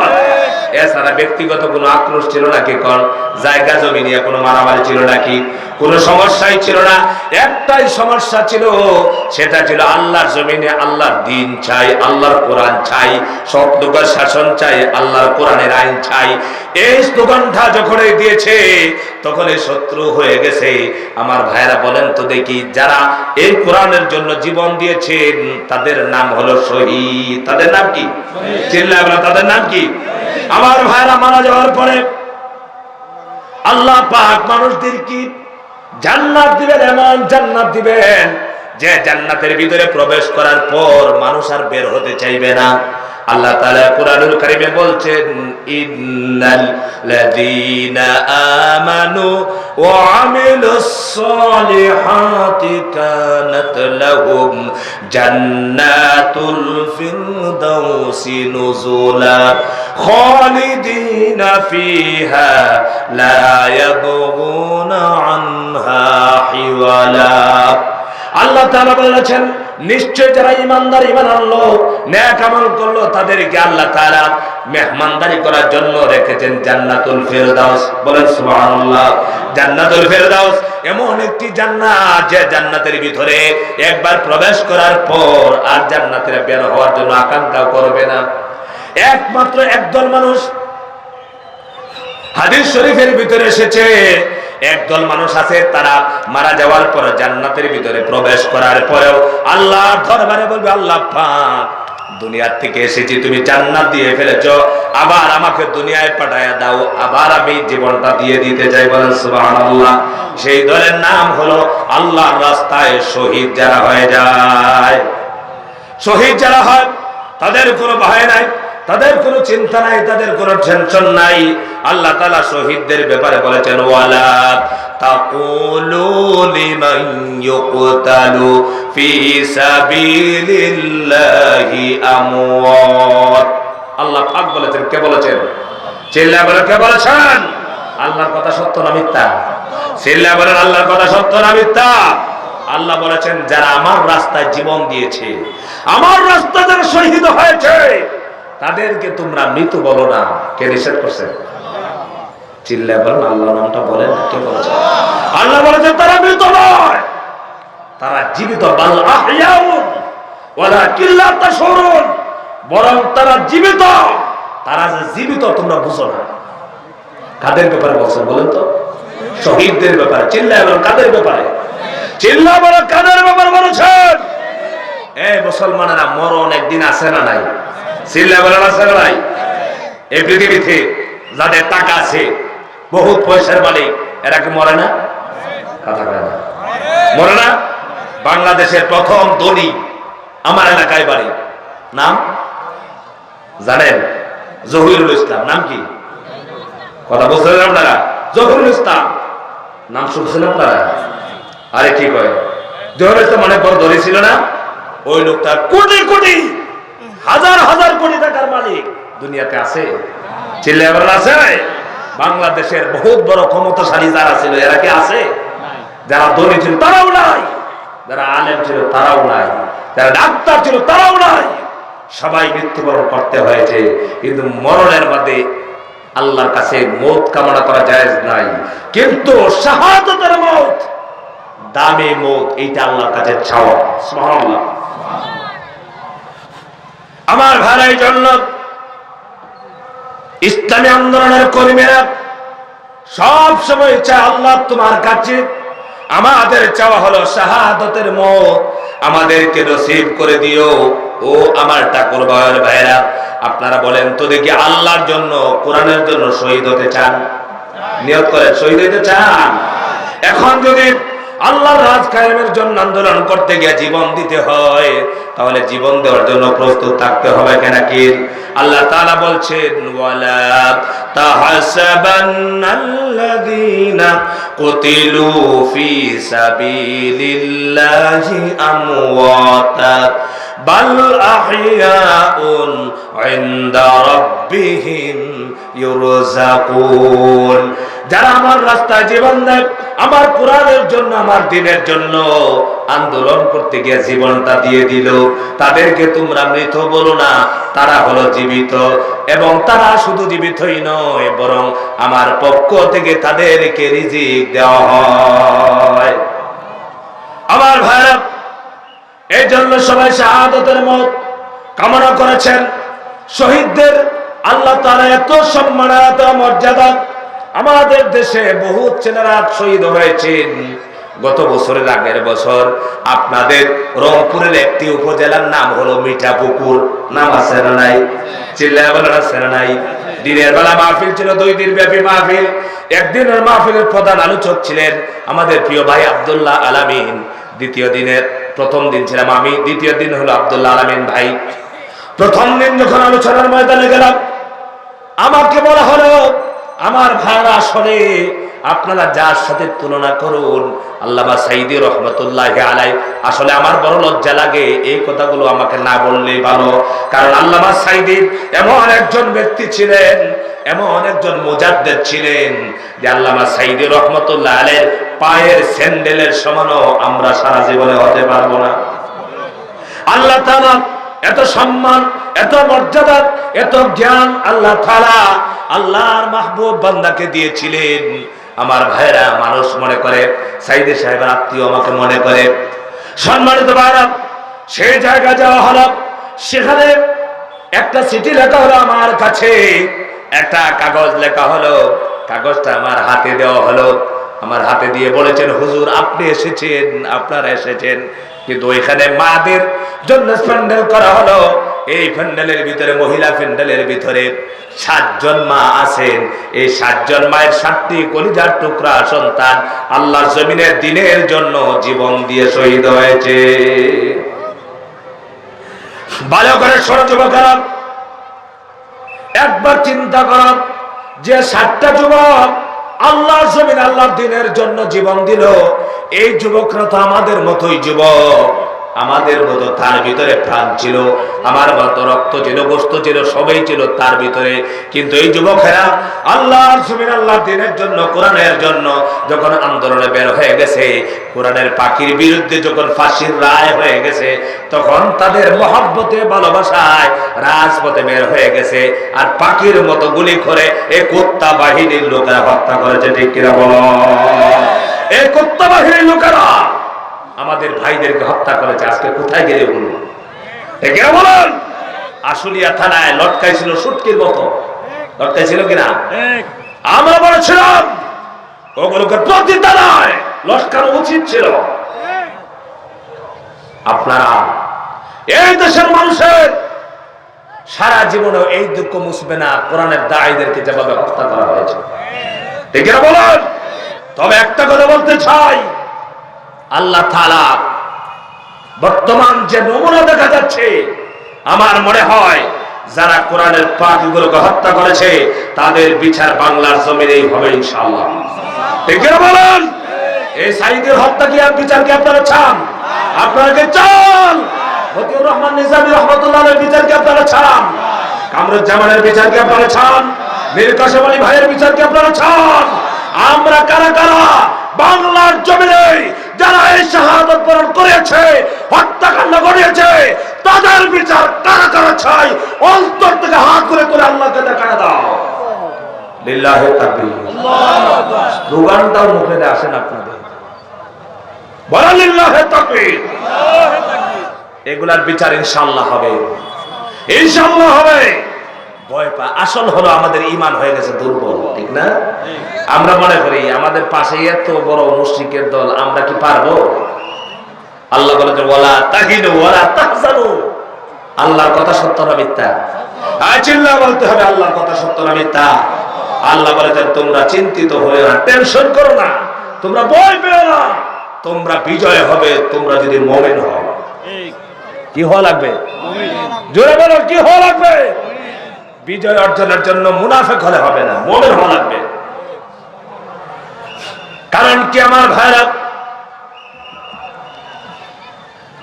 এছাড়া ব্যক্তিগত কোনো আক্রোশ ছিল নাকি? কোন জায়গা জমি নিয়ে কোনো মারামারি ছিল নাকি? কোনো সমস্যাই ছিল না। একটাই সমস্যা ছিল, সেটা ছিল আল্লাহর জমিনে আল্লাহর দ্বীন চাই, আল্লাহর কোরআন চাই, সব লোকের শাসন চাই, আল্লাহর কোরআনের আইন চাই। এই স্লোগানটা যখন দিয়েছে, তখন এই শত্রু হয়ে গেছে। আমার ভাইরা, বলেন তো দেখি, যারা এই কোরআনের জন্য জীবন দিয়েছেন তাদের নাম হলো শহীদ। তাদের নাম কি? চিল্লায় বলেন, তাদের নাম কি? আমার ভাইরা, মারা যাওয়ার পরে আল্লাহ পাক মানুষদের কি জান্নাত দিবেন, এমন জান্নাত দিবেন যে জান্নাতের ভিতরে প্রবেশ করার পর মানুষ আর বের হতে চাইবে না। আল্লাহ তাআলা কুরআনুল কারীমে বলছেন, ইন্নাল লাযীনা আমানু ওয়া আমিলুস সালিহাতি কানাত লাহুম জান্নাতুল ফিরদাউসি নুজুলা খালিদিনা ফিহা লা ইয়াবগুনা আনহা হিওয়ালা। আল্লাহ তাআলা বলেছেন, নিশ্চয় যারা ইমানদার, ইমান আনলো, নেক আমল করলো, তাদেরকে আল্লাহ তাআলা মেহমানদারি করার জন্য রেখেছেন জান্নাতুল ফেরদাউস। বলেন সুবহানাল্লাহ। জান্নাতুল ফেরদাউস এমন একটি জান্নাত যে জান্নাতের ভিতরে একবার প্রবেশ করার পর আর জান্নাতে বের হওয়ার জন্য আকাঙ্ক্ষা করবে না। একমাত্র একদল মানুষ, হাদিস শরীফের ভিতরে এসেছে, একদল মানুষ আছে তারা মারা যাওয়ার পর জান্নাতের ভিতরে প্রবেশ করার পরেও আল্লাহর দরবারে বলবে, আল্লাহ পাক, দুনিয়ার থেকে এসেছি, তুমি জান্নাত দিয়ে ফেলেছো, আবার আমাকে দুনিয়ায় পাঠায়া দাও, আবার আমি জীবনটা দিয়ে দিতে চাই। বলেন সুবহানাল্লাহ। সেই দলের নাম হলো আল্লাহর রাস্তায় শহীদ যারা হয়ে যায়। শহীদ যারা হয় তাদের কোনো ভয় নাই, তাদের কোনো চিন্তা নাই, তাদের কোনো টেনশন নাই। আল্লাহ তাআলা শহীদদের ব্যাপারে বলেছেন, ওয়ালা তাকুলু লিমান ইউকতালু ফি সাবিলিল্লাহি আমওয়াত। আল্লাহ পাক বলেছেন, কে বলেছেন? চিল্লায়ে বলেন, কে বলেছেন? আল্লাহর কথা সত্য না মিথ্যা? চিল্লায়ে বলেন, আল্লাহর কথা সত্য না মিথ্যা? আল্লাহ বলেছেন, যারা আমার রাস্তায় জীবন দিয়েছে, আমার রাস্তায় যারা শহীদ হয়েছে, তাদেরকে তোমরা মৃত বলো না। কে নিষেধ করছে? চিল্লায়ে বলেন, আল্লাহর নামটা বলেন। কে বলেছে? আল্লাহ বলেছেন তারা মৃত নয়, তারা জীবিত। বাল আহইয়াউন ওয়ালাকিন লা তাশউরুন, বরং তারা জীবিত। তারা যে জীবিত তোমরা বুঝো না। কাদের ব্যাপারে বলছেন বলেন তো? শহীদদের ব্যাপারে। চিল্লায়ে বলেন, কাদের ব্যাপারে? চিল্লায়ে বলেন, কাদের ব্যাপারে বলেছেন? এই মুসলমানেরা, মরণ একদিন আছে না নাই? চিল্লায়ে বলেন, আছে না নাই? এই পৃথিবীতে যাদের টাকা আছে, বহুত পয়সার মালিক, এরা কি মরে না? কথা বলে না, মরে না? বাংলাদেশের প্রথম ধনী আমার এলাকায় বাড়ি, নাম জানেন? জহিরুল ইসলাম। নাম কি? কথা বলছিলেন আপনারা? জহিরুল ইসলাম নাম শুনছেন আপনারা? আরে কি কয়, জহিরুল ইসলাম অনেক বড় ধনী ছিল না? ওই লোকটা কোটি কোটি, হাজার হাজার কোটি টাকার মালিক দুনিয়াতে আছে। চিল্লায়ে বলেন, আছে? বাংলাদেশের বহুত বড় ক্ষমতাশালী যারা ছিল, এরা কি আছে? যারা ধনী ছিল তারাও নাই, যারা আলেম ছিল তারাও নাই, যারা ডাক্তার ছিল তারাও নাই। সবাই মৃত্যুবরণ করতে হয়েছে। কিন্তু মরণের মধ্যে আল্লাহর কাছে মওত কামনা করা জায়েজ নাই, কিন্তু শাহাদাতের মওত, দামি মওত, এইটা আল্লাহর কাছে চাওয়া। সুবহানাল্লাহ। আমার ভাইয়ের জন্য ইসলামী আন্দোলনের কর্মীরা সব সময় চায়, আল্লাহ তোমার কাছে আমাদের চাওয়া হলো শাহাদাতের মওত, আমাদেরকে নসিব করে দিও। ও আমার ঠাকুর ভাইয়ের ভাইরা, আপনারা বলেন তো দেখি, আল্লাহর জন্য, কোরআনের জন্য শহীদ হতে চান? নিয়ত করেন, শহীদ হতে চান? এখন যদি আল্লাহর রাজ কায়েমের জন্য আন্দোলন করতে গিয়ে জীবন দিতে হয়, তাহলে জীবন দেওয়ার জন্য প্রস্তুত থাকতে হবে নাকি? আল্লাহ তাআলা বলছেন, ওয়ালা তাহসাবান্নাল্লাযীনা কুতিলু ফি সাবিলিল্লাহি আমওয়াতা বাল আহইয়াউন ইনদা রাব্বিহিম ইউরযাকুন। যারা আমার রাস্তায় জীবন দেয়, আমার কোরআনের জন্য, আমার দ্বীনের জন্য আন্দোলন করতে গিয়ে জীবনটা দিয়ে দিল, তাদেরকে তোমরা মৃত বলো না, তারা হলো জীবিত। এবং তারা শুধু জীবিতই নয়, বরং আমার পক্ষ থেকে তাদেরকে রিজিক দেওয়া হয়। আমার ভাইরা, এই জন্য সবাই শাহাদাতের মওত কামনা করেছেন। শহীদদের আল্লাহ তাআলা এত সম্মান, এত মর্যাদা। আমাদের দেশে বহু ছেলেরা শহীদ হয়েছেন। গত বছরের আগের বছর আপনাদের রংপুরের একটি উপজেলার নাম হলো মিঠাপুকুর। নাম আছে না নাই? চিল্লায়ে বলেন, আছে না নাই? দিনের বেলা মাহফিল ছিল, 2 দিন ব্যাপী মাহফিল। একদিনের মাহফিলের প্রধান আলোচক ছিলেন আমাদের প্রিয় ভাই আব্দুল্লাহ আলামিন। দ্বিতীয় দিনের, প্রথম দিন ছিলাম আমি, দ্বিতীয় দিন হলো আব্দুল্লাহ আলামিন ভাই। প্রথম দিন যখন আলোচনার ময়দানে গেলাম, আমাকে বলা হলো, আমার ভাইরা, আসলে আপনারা যার সাথে তুলনা করুন, আল্লামা সাঈদী রহমাতুল্লাহি আলাইহি, আসলে আমার বড় লজ্জা লাগে এই কথাগুলো আমাকে না বললেই ভালো। কারণ আল্লামা সাঈদী এমন একজন ব্যক্তি ছিলেন, এমন একজন মুজাদ্দিদ ছিলেন, যে আল্লামা সাঈদী রহমাতুল্লাহি আলাইহির পায়ের স্যান্ডেলের সমানও আমরা সারা জীবনে হতে পারবো না। আল্লাহ তাআলা এত সম্মান, এত মর্যাদা, এত জ্ঞান আল্লাহ তাআলা আল্লাহর মাহবুব বান্দাকে দিয়েছিলেন। আমার ভাইরা, মানুষ মনে করে সাইদি সাহেবের আত্মীয় আমাকে মনে করে। সম্মানিত ভাইরা, সেই জায়গা যাওয়া হলো, সেখানে একটা চিঠি লেখা হলো আমার কাছে, একটা কাগজ লেখা হলো, কাগজটা আমার হাতে দেওয়া হলো। আমার হাতে দিয়ে বলেছেন, হুজুর আপনি এসেছেন, আপনারা এসেছেন, কিন্তু ওইখানে মাদের জন্য প্যান্ডেল করা হলো। এই প্যান্ডেলের ভিতরে, মহিলা প্যান্ডেলের ভিতরে 7 জন মা আছেন। এই 7 জন মায়ের 7টি কলিজার টুকরা সন্তান আল্লাহর জমিনের দ্বীনের জন্য জীবন দিয়ে শহীদ হয়েছে। ভালো করে শোনো যুবকেরা, একবার চিন্তা করো যে 7টা যুবক আল্লাহর জমিন, আল্লাহর দ্বীনের জন্য জীবন দিল। এই যুবকরা তো আমাদের মতোই যুবক, আমাদের মতো, তার ভিতরে প্রাণ ছিল, আমার মতো রক্ত ছিল, গোশত ছিল, সবই ছিল তার ভিতরে। কিন্তু এই যুবকেরা আল্লাহর জমিন, আল্লাহর দ্বীনের জন্য, কোরআনের জন্য যখন আন্দোলনে বের হয়ে গেছে, কোরআনের পাখির বিরুদ্ধে যখন ফাঁসির রায় হয়ে গেছে, তখন তাদের মহব্বতে, ভালোবাসায় রাজপথে বের হয়ে গেছে। আর পাখির মতো গুলি করে এই কুত্তা বাহিনীর লোকেরা হত্যা করেছে। ঠিক কিনা বলো? এই কুত্তা বাহিনীর লোকেরা আমাদের ভাইদেরকে হত্যা করেছে। আজকে কোথায় গেলে বলুন? ঠিক কিনা বলুন? আশুলিয়া থানায় লটকাইছিল সুটকির মতো, লটকাইছিল কিনা? আমরা বলেছিলাম ওগুলোকে প্রতি থানায় লটকানো উচিত ছিল। আপনারা, এই দেশের মানুষের সারা জীবনে এই দুঃখ মুছবে না কোরআনের দাঈদেরকে যেভাবে হত্যা করা হয়েছে। ঠিক কিনা বলুন? তবে একটা কথা বলতে চাই, আল্লাহ তাআলা বর্তমান যে নমুনা দেখা যাচ্ছে, আমার মনে হয় যারা কোরআনের পাখিগুলোকে হত্যা করেছে তাদের বিচার বাংলার জমিনেই হবে ইনশাআল্লাহ। ঠিক কিনা বলুন? এই সাইদের হত্যা কি আর বিচার কি আপনারা চান? আপনারা কি চান? মতিউর রহমান নিজামী রহমাতুল্লাহ আলাইহির বিচার কি আপনারা চান? কামরুজ্জামানের বিচার কি আপনারা চান? মীর কাসেম আলী ভাইয়ের বিচার কি আপনারা চান? আমরা কারা কারা বাংলার জমিনে যারা এই শাহাদাত বরণ করেছে, হত্যাকাণ্ড ঘটিয়েছে, তাদের বিচার কারা কারা চাই? অন্তর থেকে হাত করে করে আল্লাহকে দেখা দাও। লিল্লাহি তাকবীর, আল্লাহু আকবার। স্লোগানটাও মুখে আসেন আপনাদের, বলেন লিল্লাহি তাকবীর, আল্লাহু তাকবীর। এগুলার বিচার ইনশাআল্লাহ হবে, ইনশাআল্লাহ হবে। ভয় পা, আসল হলো আমাদের ঈমান হয়ে গেছে দুর্বল। ঠিক না? আমরা মনে করি আমাদের পাশে এত বড় মুশরিকের দল, আমরা কি পারবো? আল্লাহ বলেছেন ওয়ালা তাহিনু ওয়ালা তাহজানু। আল্লাহর কথা সত্য না মিথ্যা? চিল্লা বলতে হবে আল্লাহর কথা সত্য না মিথ্যা। আল্লাহ বলেছেন তোমরা চিন্তিত হয়ে না, টেনশন করো না, তোমরা ভয় পেও না, তোমরা বিজয় হবে তোমরা যদি মুমিন হও। কি হওয়া লাগবে? জোরে বলো, কি হওয়া লাগবে? বিজয় অর্জনের জন্য মুনাফিক হলে হবে না, মুমিন হওয়া লাগবে। কারণ কি আমার ভাইরা,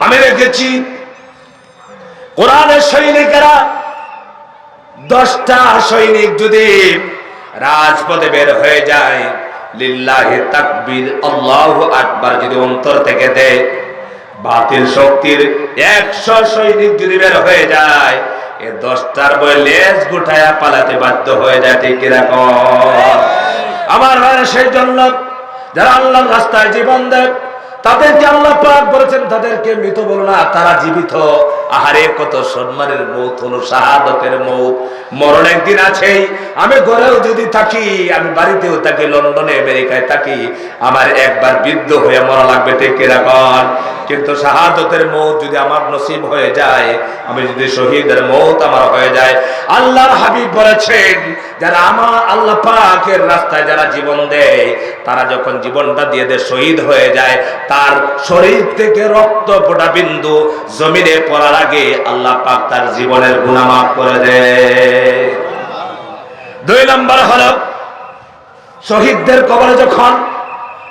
আমি দেখেছি কোরআনের সৈনিকেরা 10টা সৈনিক যদি রাজপথে বের হয়ে যায়, লিল্লাহি তাকবীর আল্লাহু আকবার যদি অন্তর থেকে দেয়, বাতিল শক্তির 100 সৈনিক যদি বের হয়ে যায়, এই 10টার বই লেজ গুটায়া পালাতে বাধ্য হয়ে যায়। ঠিক কিরকম? আমার ভাইরা, সেই জন্য যারা আল্লাহর রাস্তায় জীবন দেয় তাদেরকে আল্লাহ পাক বলেছেন তাদেরকে মৃত বলো না, তারা জীবিত। আহারে কত সম্মানের মৌত হলো, শাহাদাতের মৌত। মরণ একদিন আছেই। আমি ঘরেও যদি থাকি, আমি বাড়িতেও থাকি, লন্ডনে আমেরিকায় থাকি, আমার একবার বৃদ্ধ হয়ে মরা লাগবে। ঠিক কিরকম? কিন্তু শাহাদাতের মৌত যদি আমার নসিব হয়ে যায়, আমি যদি শহীদের মৌত আমার হয়ে যায়, আল্লাহর হাবিব বলেছেন যারা আমার আল্লাহ পাকের রাস্তায় যারা জীবন দেয়, তারা যখন জীবনটা দিয়ে দেয়, শহীদ হয়ে যায়, তার শরীর থেকে রক্ত ফোঁটা বিন্দু জমিনে পড়ার আগে আল্লাহ পাক তার জীবনের গুনাহ মাফ করে দেয়। 2 নম্বর হলো শহীদদের কবরে যখন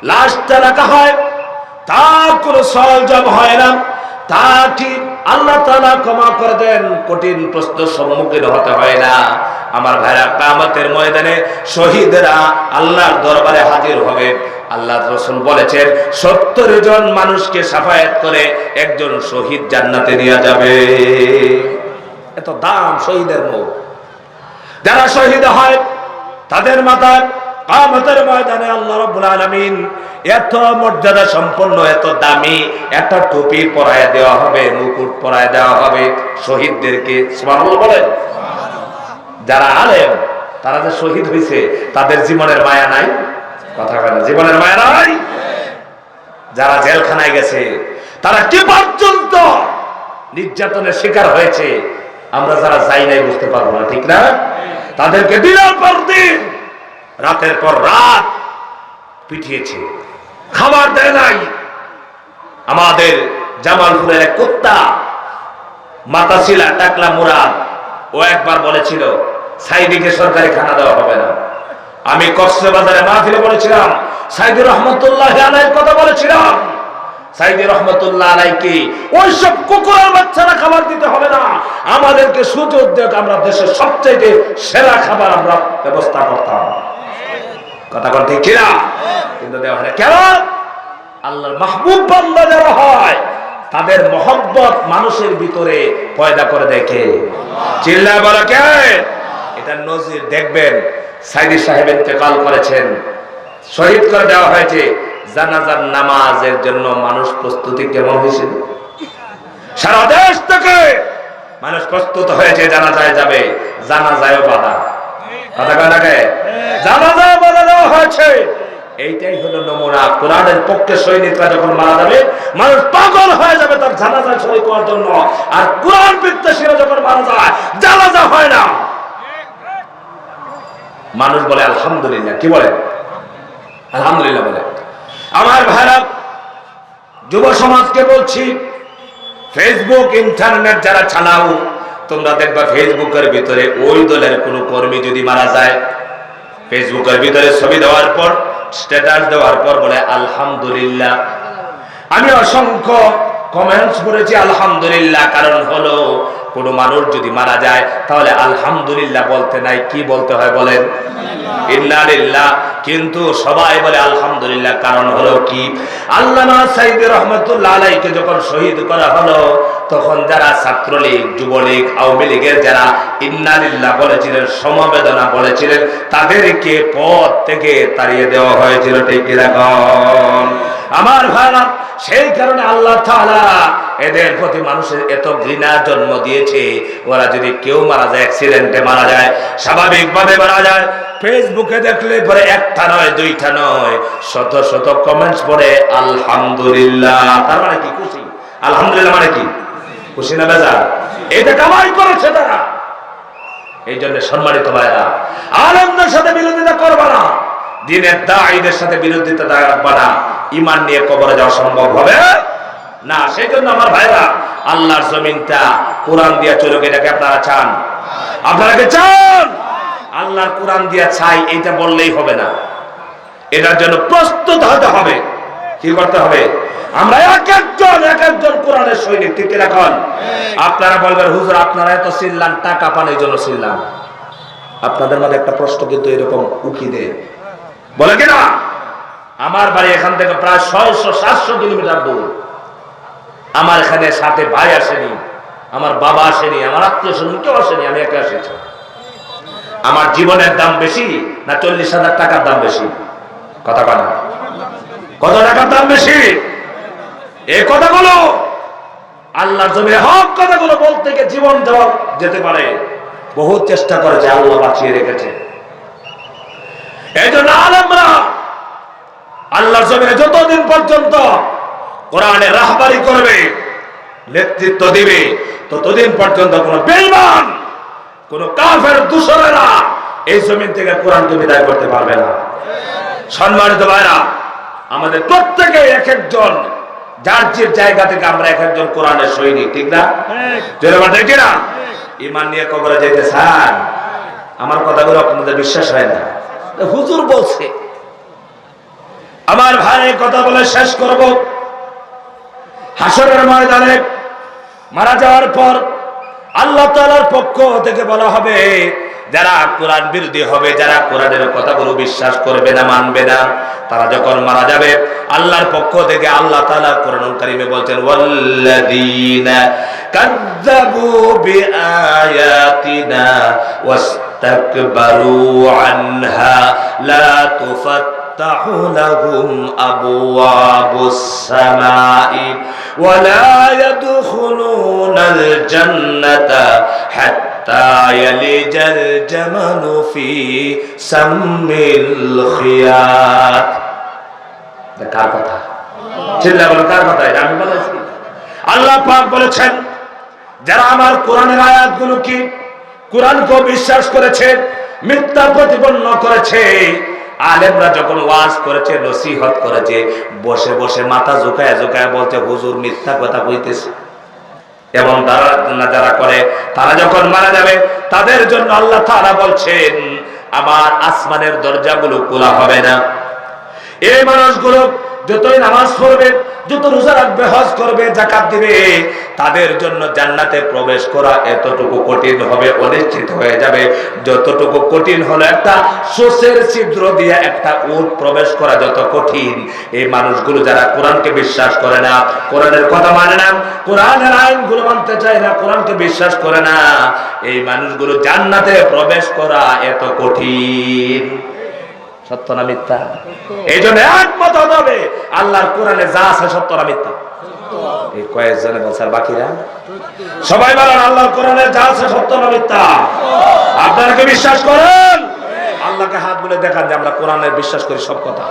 লাশটা রাখা হয়, তার কোনো সওয়াল হয় না, তাকে আল্লাহ তাআলা ক্ষমা করে দেন, কঠিন প্রশ্নের সম্মুখীন হতে হয় না। আমার ভাইরা, কিয়ামতের ময়দানে শহীদরা আল্লাহর দরবারে হাজির হবে। আল্লাহ রাসূল বলেছেন 70 জন মানুষকে শাফায়াত করে একজন শহীদ জান্নাতে নিয়ে যাবে। এত দাম শহীদের মুখ। যারা শহীদ হয় তাদের মাথায় কিয়ামতের ময়দানে আল্লাহ রাব্বুল আলামিন এত মর্যাদা সম্পন্ন, এত দামি একটা টুপি পরায় দেওয়া হবে, মুকুট পরায় দেওয়া হবে শহীদদেরকে। সুবহানাল্লাহ বলেন। যারা আলেম তারা যে শহীদ হয়েছে তাদের জীবনের মায়া নাই? কথা বলে জীবনের মায়া নাই? যারা জেলখানায় গেছে তারা কি পর্যন্ত নির্যাতনের শিকার হয়েছে আমরা যারা যাই নাই বুঝতে পারবো না, ঠিক না? তাদেরকে দিনের পর দিন রাতের পর রাত পিটিয়েছে, খাবার দেয় নাই। আমাদের জামালপুরের এক কুত্তা মাতাশিলা টাকলা মুরাদ, ও একবার বলেছিল সাইদিকে সরকারি খানা দেওয়া হবে না। আমি কক্সবাজারে মাহফিলে বলেছিলাম, সাইদি রহমতুল্লাহ আলাইহির কথা বলেছিলাম, সাইদি রহমতুল্লাহ আলাইহি ওইসব কুকুরের বাচ্চারা খাবার দিতে হবে না, আমাদেরকে সুযোগ দেখ, আমরা দেশের সবচেয়ে সেরা খাবার আমরা ব্যবস্থা করতাম। কথা বল ঠিক কিনা? কিন্তু দেওয়া হয় না। কেন? আল্লাহর মাহবুব বান্দা যারা হয় তাদের মহব্বত মানুষের ভিতরে পয়দা করে দেখে। চিল্লায় বলো কে? এটা নজির দেখবেন। সাইদি সাহেব ইন্তেকাল করেছেন, শহীদ করে দেওয়া হয়েছে, জানাজার নামাজের জন্য মানুষ প্রস্তুতি কেমন হয়েছিল? সারা দেশ থেকে মানুষ প্রস্তুত হয়েছে জানাজায় যাবে, জানাজায়ও বাধা। কথা কয় না কে? জানাজায় বাধা দেওয়া হয়েছে। এইটাই হলো নমুনা। কোরআনের পক্ষে সৈনিকরা যখন মারা যাবে মানুষ পাগল হয়ে যাবে তার জানাজায় শরীক হওয়ার জন্য, আর কোরআন বিদ্বেষীরা যখন মারা যায় জানাজা হয় না। মানুষ বলে আলহামদুলিল্লাহ। কি বলে? আলহামদুলিল্লাহ বলে। আমার ভাইরা, যুব সমাজকে বলছি, ফেসবুক ইন্টারনেট যারা চালাও তোমরা দেখবা ফেসবুকের ভিতরে ওই দলের কোনো কর্মী যদি মারা যায়, ফেসবুকের ভিতরে ছবি দেওয়ার পর স্ট্যাটাস দেওয়ার পর বলে আলহামদুলিল্লাহ। আমি অসংখ্য কমেন্টস করেছি আলহামদুলিল্লাহ। কারণ হলো কোন মানুষ যদি মারা যায় তাহলে আলহামদুলিল্লাহ বলতে নাই, কি বলতে হয় বলেন? ইন্না লিল্লাহ। কিন্তু সবাই বলে আলহামদুলিল্লাহ। কারণ হলো কি? আল্লামা সাইদি রহমাতুল্লাহ আলাইহিকে যখন শহীদ করা হলো তখন যারা ছাত্রলীগ, যুবলীগ, আওয়ামী লীগের যারা ইন্না লিল্লাহ বলেছিলেন, সমবেদনা বলেছিলেন, তাদেরকে পদ থেকে তাড়িয়ে দেওয়া হয়েছিল। ঠিক কি রাখুন আমার ভাইরা। সেই কারণে আল্লাহ তাআলা এদের প্রতি মানুষের এত ঘৃণা জন্ম দিয়েছে। ওরা যদি কেউ মারা যায়, অ্যাক্সিডেন্টে মারা যায়, স্বাভাবিকভাবে মারা যায়, ফেসবুকে দেখলে পরে একটা নয় দুইটা নয় শত শত কমেন্টস পড়ে আলহামদুলিল্লাহ। তার মানে কি? খুশি। আলহামদুলিল্লাহ মানে কি? খুশি না বেজার? এটা কামাই করেছে তারা। এই জন্য সম্মানিত ভাইরা, আলেমদের সাথে বিরোধিতা করবা না, দ্বীনের দাঈদের সাথে বিরোধিতা রাখবা না, ঈমান নিয়ে কবরে যাওয়া সম্ভব হবে না। সেই জন্য আমার ভাইরা, আল্লাহর জমিনটা কোরআন দিয়ে চলুক, এটাকে আপনারা চান? আপনারা কি চান? আল্লাহর কোরআন দিয়ে চাই এইটা বললেই হবে না, এটার জন্য প্রস্তুত হতে হবে। কি করতে হবে? আমরা এক একজন কোরআনের সৈনিক। ঠিক রাখুন। আপনারা বলবেন হুজুর আপনারা এত চিল্লান, টাকা পান এই জন্য চিল্লান। আপনাদের মধ্যে একটা প্রশ্ন কিন্তু এরকম উকি দেয়, বলে কিনা? আমার বাড়ি এখান থেকে প্রায় 600-700 কিলোমিটার দূর। আমার এখানে সাথে ভাই আসেনি, আমার বাবা আসেনি, আমার আত্মীয় স্বজন কেউ আসেনি, আমি একা এসেছি। আমার জীবনের দাম বেশি না 40,000 টাকার দাম বেশি? কথা বলেন। কত টাকার দাম বেশি? এই কথাগুলো আল্লাহর জমিনে হক কথাগুলো বলতে গিয়ে জীবন দেওয়া যেতে পারে। বহু চেষ্টা করেছে, আল্লাহ বাঁচিয়ে রেখেছে। এই জন্য আলেমরা আল্লাহর জমিনে যতদিন পর্যন্ত কোরআনে রাহবারি করবে, নেতৃত্ব দিবে, ততদিন পর্যন্ত কোন বেঈমান, কোন কাফের দূষণেরা এই জমিন থেকে কোরআনকে বিদায় করতে পারবে না। সম্মানিত ভাইরা, আমাদের প্রত্যেকে এক একজন যার যে জায়গা থেকে আমরা এক একজন কোরআনের সৈনিক। ঠিক না? ঠিক না? ঈমান নিয়ে কবরে যেতে চান? আমার কথাগুলো আপনাদের বিশ্বাস হয় না? হুজুর বলছে। আমার ভাই কথা বলে শেষ করব। হাসরের ময়দানে মারা যাওয়ার পর আল্লাহ তাআলার পক্ষ থেকে বলা হবে, যারা কোরআন বিরোধী হবে, যারা কোরআনের কথাগুলো বিশ্বাস করবে না, মানবে না, তারা যখন মারা যাবে আল্লাহর পক্ষ থেকে আল্লাহ তাআলা কোরআনুল কারীমে বলছেন ওয়াল্লাযীনা কাযযাবু বিআয়াতিনা ওয়াস্তাকবারু আনহা লা তুফাত্তাহু লাহুম আবওয়াবুস সামাই ওয়া লা ইয়াদখুলুনাল জান্নাতা হাত্তা ইয়ালিজাল জামালু ফি সাম্মিল খিয়াত। কার কথা? চিল্লা বলেন, কার কথা? এটা আমি বলেছি? আল্লাহ পাক বলেছেন যারা আমার কোরআনের আয়াতগুলো কি কোরআনকে বিশ্বাস করেছে, মিথ্যা প্রতিপন্ন করেছে, আলেমরা যখন ওয়াজ করেছে, নসিহত করেছে, বসে বসে মাথা ঝুঁকায় ঝুঁকায় বলতে হুজুর মিথ্যা কথা কইতেছে, এবং যারা করে তারা যখন মারা যাবে তাদের জন্য আল্লাহ তাআলা বলছেন আমার আসমানের দরজাগুলো খোলা হবে না। এই মানুষগুলো যতই নামাজ পড়বে, যত রোজা রাখবে, হজ করবে, যাকাত দিবে, তাদের জন্য জান্নাতে প্রবেশ করা এতটুকু কঠিন হবে, অনিশ্চিত হয়ে যাবে। যতটুকু কঠিন হলো একটা সোসের ছিদ্র দিয়ে একটা উট প্রবেশ করা যত কঠিন, এই মানুষগুলো যারা কোরআনকে বিশ্বাস করে না, কোরআনের কথা মানে না, কোরআনের আইনগুলো মানতে চায় না, কোরআনকে বিশ্বাস করে না, এই মানুষগুলো জান্নাতে প্রবেশ করা এত কঠিন। সত্য না মিথ্যা? এই জন্য একমত হবে আল্লাহর কোরআনে যা আছে সত্য না মিথ্যা? এই কয়েকজনে বলছে, আর বাকিরা সবাই বলেন আল্লাহর কোরআনে যা আছে সত্য না মিথ্যা? আপনারা কি বিশ্বাস করেন? আল্লাহকে হাত বলে দেখান যে আমরা কোরআনের বিশ্বাস করি সব কথা।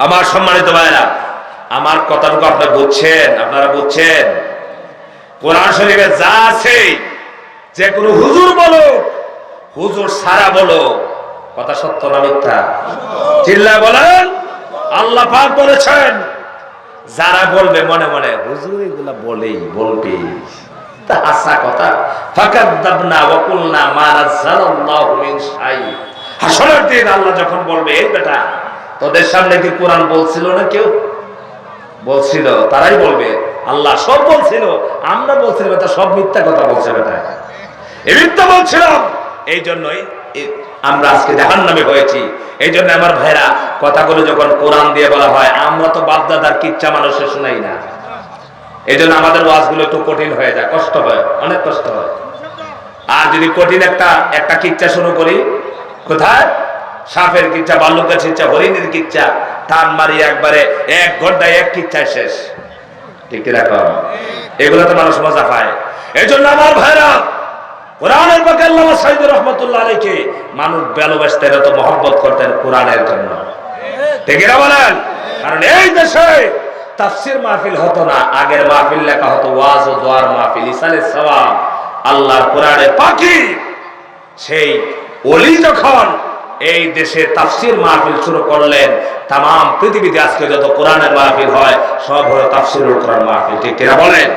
আমার সম্মানিত ভাইরা, আমার কথাটুকু আপনারা বুঝছেন? আপনারা বুঝছেন? কোরআন শরীফে যা আছে, যে কোনো হুজুর বলো, হুজুর সারা বলো, কথা সত্য না মিথ্যা? চিল্লায় বলেন। আল্লাহ পাক বলেছেন যারা বলবে মনে মনে হুজুর এগুলা বলেই বলবে, তা আসা কথা, ফাকাদ্দাবনা ওয়া কুলনা মা নাযালাল্লাহু মিন শাই। হাসরের দিন আল্লাহ যখন বলবে এই বেটা তোদের সামনে কি কোরআন বলছিল না? কেউ বলছিল? তারাই বলবে আল্লাহ সব বলছিল, আমরা বলছিলাম এটা সব মিথ্যা কথা বলছে বেটা, এই মিথ্যা বলছিলাম, এই জন্যই আমরা আজকে জাহান্নামে হয়েছি। এই জন্য আমার ভাইরা কথাগুলো যখন কোরআন দিয়ে বলা হয়, আমরা তো বাপদাদার কিচ্ছা মানুষের শোনাই না, এই জন্য আমাদের ওয়াজগুলো একটু কঠিন হয়ে যায়, কষ্ট হয়, অনেক কষ্ট হয়। আর যদি কঠিন একটা কিচ্ছা শুরু করি, কোথায় সাপের কিচ্ছা, ভাল্লুকের কিচ্ছা, হরিণের কিচ্ছা, টান মারি একবারে 1 ঘন্টায় 1 কিচ্ছায় শেষ, ঠিক রাখো, এগুলো তো মানুষ মজা পায়। এই জন্য আমার ভাইরা কোরআনের পাকে আল্লামা সাঈদী রাহমাতুল্লাহ আলাইহি মানুষ ভালোবাসতেন, এত মহব্বত করতেন কোরআনের জন্য, ঠিক না বলেন? কারণ এই দেশে তাফসীর মাহফিল হতো না, আগের মাহফিল লেখা হতো ওয়াজ ও দোয়ার মাহফিল, ইসালে সওয়াব, আল্লাহর কোরআনের পাখি। সেই ওলি যখন এই দেশে তাফসীর মাহফিল শুরু করলেন, তাম পৃথিবীতে আজকে যত কোরআনের মাহফিল হয় সব হলো তাফসীরুল কোরআন মাহফিল, ঠিক কিনা বলেন?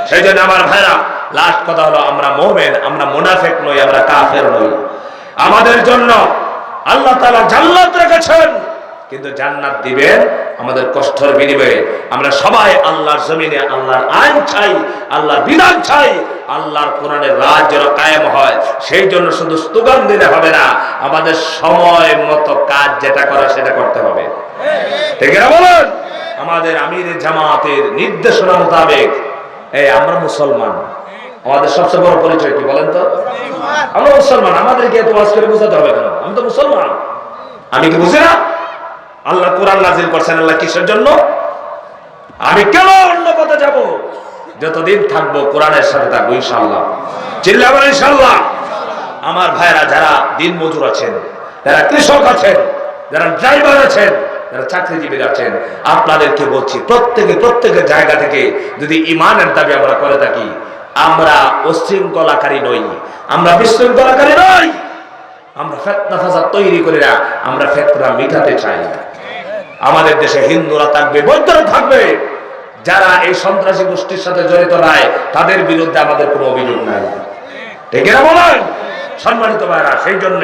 সেই জন্য আমার ভাইরা লাস্ট কথা হলো আমরা মুমিন, আমরা মুনাফিক নই, আমরা কাফের নই। আমাদের জন্য আল্লাহ তাআলা জান্নাত রেখেছেন, কিন্তু জান্নাত দিবেন আমাদের কষ্টের বিনিময়ে। আমরা সবাই আল্লাহর জমিনে আল্লাহর আইন চাই, আল্লাহর বিধান চাই, আল্লাহর কোরআনের রাজ যেন কায়েম হয়। সেই জন্য শুধু স্লোগান দিলে হবে না, আমাদের সময় মতো কাজ যেটা করা সেটা করতে হবে, ঠিক না বলেন? আমাদের আমির জামাতের নির্দেশনা মোতাবেক আমরা মুসলমান, আমাদের সবচেয়ে বড় পরিচয় কি বলেন তো? আমরা মুসলমান। আমাদেরকে এত ওয়াজ করে বোঝাতে হবে কেন? আমি তো মুসলমান, আমি কি বুঝি না? আল্লাহ কোরআন নাজিল করছেন আল্লাহ কিসের জন্য? আমি কেন অন্য পথে যাব? যতদিন থাকবো কোরআনের সাথে থাকবো ইনশাআল্লাহ। চিল্লাবেন ইনশাআল্লাহ। আমার ভাইরা যারা দিন মজুর আছেন, যারা কৃষক আছেন, যারা ড্রাইভার আছেন, যারা চাকরিজীবী আছেন, আপনাদেরকে বলছি প্রত্যেকের জায়গা থেকে যদি ঈমানের দাবি আমরা করে থাকি, আমরা উশৃঙ্খলাকারী নই, আমরা বিশৃঙ্খলাকারী নই, আমরা ফিতনা ফাসাদ তৈরি করি না, আমরা ফিতনা মিটাতে চাই। আমাদের দেশে হিন্দুরা থাকবে, বৌদ্ধরা থাকবে, যারা এই সন্ত্রাসী গোষ্ঠীর সাথে জড়িত নাই তাদের বিরুদ্ধে আমাদের কোনো অভিযোগ নাই। ঠিক না বলেন সম্মানিত ভাইরা? সেই জন্য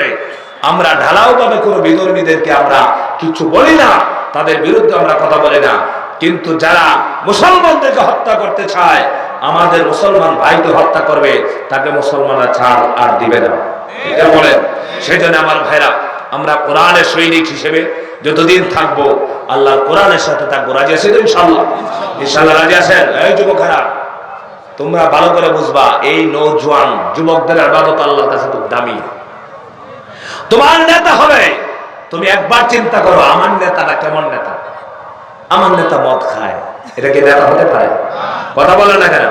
আমরা ঢালাও ভাবে কোনো বিধর্মীদেরকে আমরা কিছু বলি না, তাদের বিরুদ্ধে আমরা কথা বলি না। কিন্তু যারা মুসলমানদেরকে হত্যা করতে চায়, আমাদের মুসলমান ভাইকে হত্যা করবে, তাকে মুসলমানরা ছাড় আর দিবে না। এটা বলেন। সেই জন্য আমার ভাইরা, আমরা কোরআনের সৈনিক হিসেবে যতদিন থাকবো আল্লাহর কোরআনের সাথে থাকবো। রাজি আছেন তো ইনশাআল্লাহ? ইনশাআল্লাহ রাজি আছেন? এই যুবকেরা, তোমরা ভালো করে বুঝবা, এই নওজোয়ান যুবকদের ইবাদত আল্লাহর কাছে খুব দামি। তোমার নেতা হবে, তুমি একবার চিন্তা করো আমার নেতাটা কেমন নেতা। আমার নেতা মদ খায়, এটা কি নেতা হতে পারে? কথা বলেন না কেন?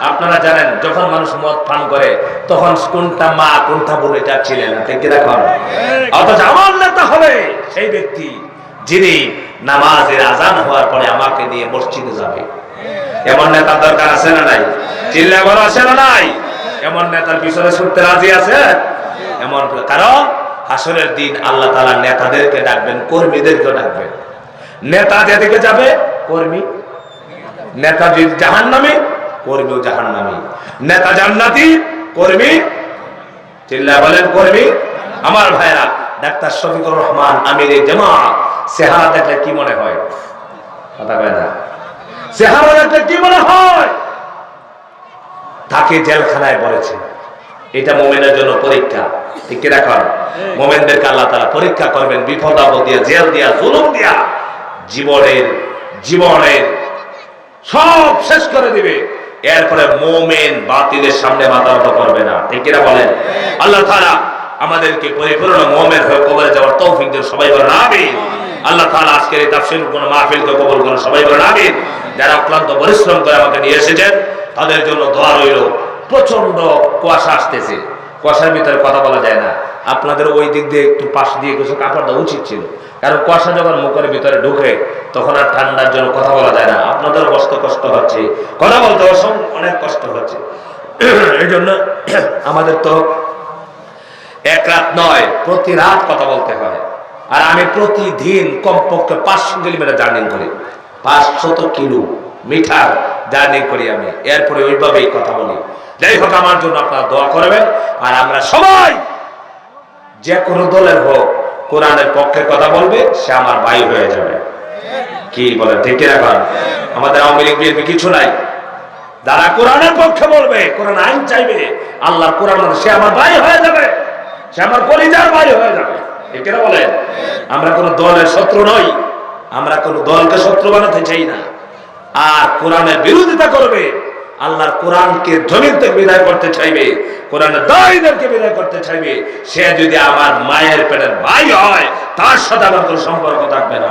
আপনারা জানেন যখন মানুষ মদ পান করে তখন কোনটা মা কোনটা বোন এটা ছিলেন না, ঠিক কিনা? অথচ আমার নেতা হবে সেই ব্যক্তি যিনি নামাজের আজান হওয়ার পরে আমাকে নিয়ে মসজিদে যাবে। এমন নেতার দরকার আছে না নাই? চিল্লা বড় আছে না নাই? এমন নেতার পিছনে ছুটতে রাজি আছে? এমন, কারণ হাসরের দিন আল্লাহ তাআলা নেতাদেরকে ডাকবেন, কর্মীদেরকে ডাকবেন। নেতা যেদিকে যাবে কর্মী, নেতা যদি জাহান্নামী, কর্মীও জাহান্নামী। নেতা জান্নাতি, কর্মী চিল্লা বলেন কর্মী। আমার ভাইরা, ডাক্তার শফিকুর রহমান আমিরে জামাত চেহারা দেখলে কি মনে হয়? কথা কয় না? চেহারা দেখলে কি মনে হয়? তাকে জেলখানায় পড়েছে। এটা মুমিনের জন্য পরীক্ষা, ঠিক কি রাখুন? মুমিনদেরকে আল্লাহ তাআলা পরীক্ষা করবেন, বিপদ আপদ দিয়া, জেল দিয়া, জুলুম দিয়া, জীবনের সব শেষ করে দিবে। এরপরে মুমিন বাতিলের সামনে মাথা নত করবে না, ঠিক কিনা বলেন? আল্লাহ তাআলা আমাদেরকে পরিপূর্ণ মুমিন হয়ে কবরে যাওয়ার তৌফিক দেন, সবাই বলেন আমিন। আল্লাহ তাআলা আজকের এই তাফসীর কোন মাহফিলকে কবুল করুন, সবাই বলেন আমিন। যারা অক্লান্ত পরিশ্রম করে আমাকে নিয়ে এসেছেন তাদের জন্য দোয়া রইল। প্রচন্ড কুয়াশা আসতেছে, কুয়াশার ভিতরে কথা বলা যায় না। আপনাদের ওই দিক দিয়ে একটু পাশ দিয়ে কিছু কাপড় দেওয়া উচিত ছিল, কারণ কুয়াশা যখন মুখের ভিতরে ঢুকে তখন আর ঠান্ডার জন্য কথা বলা যায় না। আপনাদের কষ্ট হচ্ছে, কথা বলতে অনেক কষ্ট হচ্ছে। এই জন্য আমাদের তো এক রাত নয়, প্রতি রাত কথা বলতে হয়। আর আমি প্রতিদিন কমপক্ষে 500 কিলোমিটার জার্নি করি, 500 কিলোমিটার জার্নি করি আমি। এরপরে ওইভাবেই কথা বলি। যাই হোক, আমার জন্য আপনারা দোয়া করবেন। আর আমরা সবাই যে কোনো দলের হোক, কোরআনের পক্ষে কথা বলবে, সে আমার ভাই হয়ে যাবে। কি বলে, ঠিক রাখুন? আমাদের আওয়ামী লীগ বিএনপি কিছু নাই। যারা কোরআনের পক্ষে বলবে, কোরআন আইন চাইবে, আল্লাহর কোরআন, সে আমার ভাই হয়ে যাবে, সে আমার কলিজার ভাই হয়ে যাবে। ঠিক না বলেন? আমরা কোন দলের শত্রু নই, আমরা কোন দলকে শত্রু বানাতে চাই না। আর কোরআনের বিরোধিতা করবে, আল্লাহর কোরআনকে জমিন থেকে বিদায় করতে চাইবে, কোরআনের দায়ীদেরকে বিদায় করতে চাইবে, সে যদি আমার মায়ের পেটের ভাই হয়, তার সাথে আমার কোনো সম্পর্ক থাকবে না।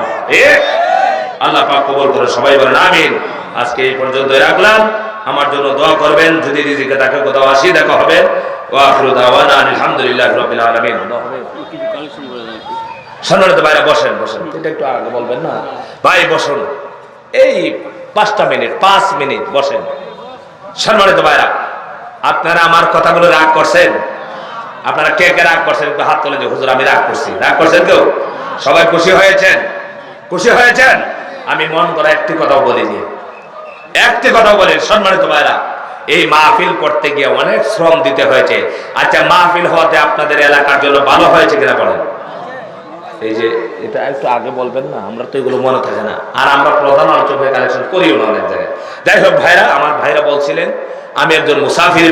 আল্লাহ পাক কবুল করে, সবাই বলেন আমিন। আজকে এই পর্যন্ত রাখলাম। আমার জন্য দোয়া করবেন, যদি রিজিকে থাকে কোথাও আসি দেখা হবে। ওয়া আখিরু দাওয়ানা আলহামদুলিল্লাহি রাব্বিল আলামিন। সম্মানিত ভাইরা, বসেন। এটা একটু আগে বলবেন না ভাই? বসুন, এই 5 মিনিট বসেন। সম্মানিত ভাইরা, আপনারা আমার কথাগুলো রাগ করছেন? আপনারা কে কে রাগ করছেন? একটু হাত তোলেন যে হুজুর আমি রাগ করছি। রাগ করছেন কেউ? সবাই খুশি হয়েছেন? খুশি হয়েছেন? আমি মন করা একটি কথাও বলিনি, একটি কথাও বলি। সম্মানিত ভাইরা, এই মাহফিল করতে গিয়ে অনেক শ্রম দিতে হয়েছে। আচ্ছা, মাহফিল হওয়াতে আপনাদের এলাকার জন্য ভালো হয়েছে কিনা বলেন? এই যে এটা একটু আগে বলবেন না, আমরা তো এগুলো মনে থাকে না। আর আমরা প্রধান আলোচক হয়ে কালেকশন করিও না অনেক জায়গায়। যাই হোক ভাইরা, আমার ভাইরা বলছিলেন আমি একজন মুসাফির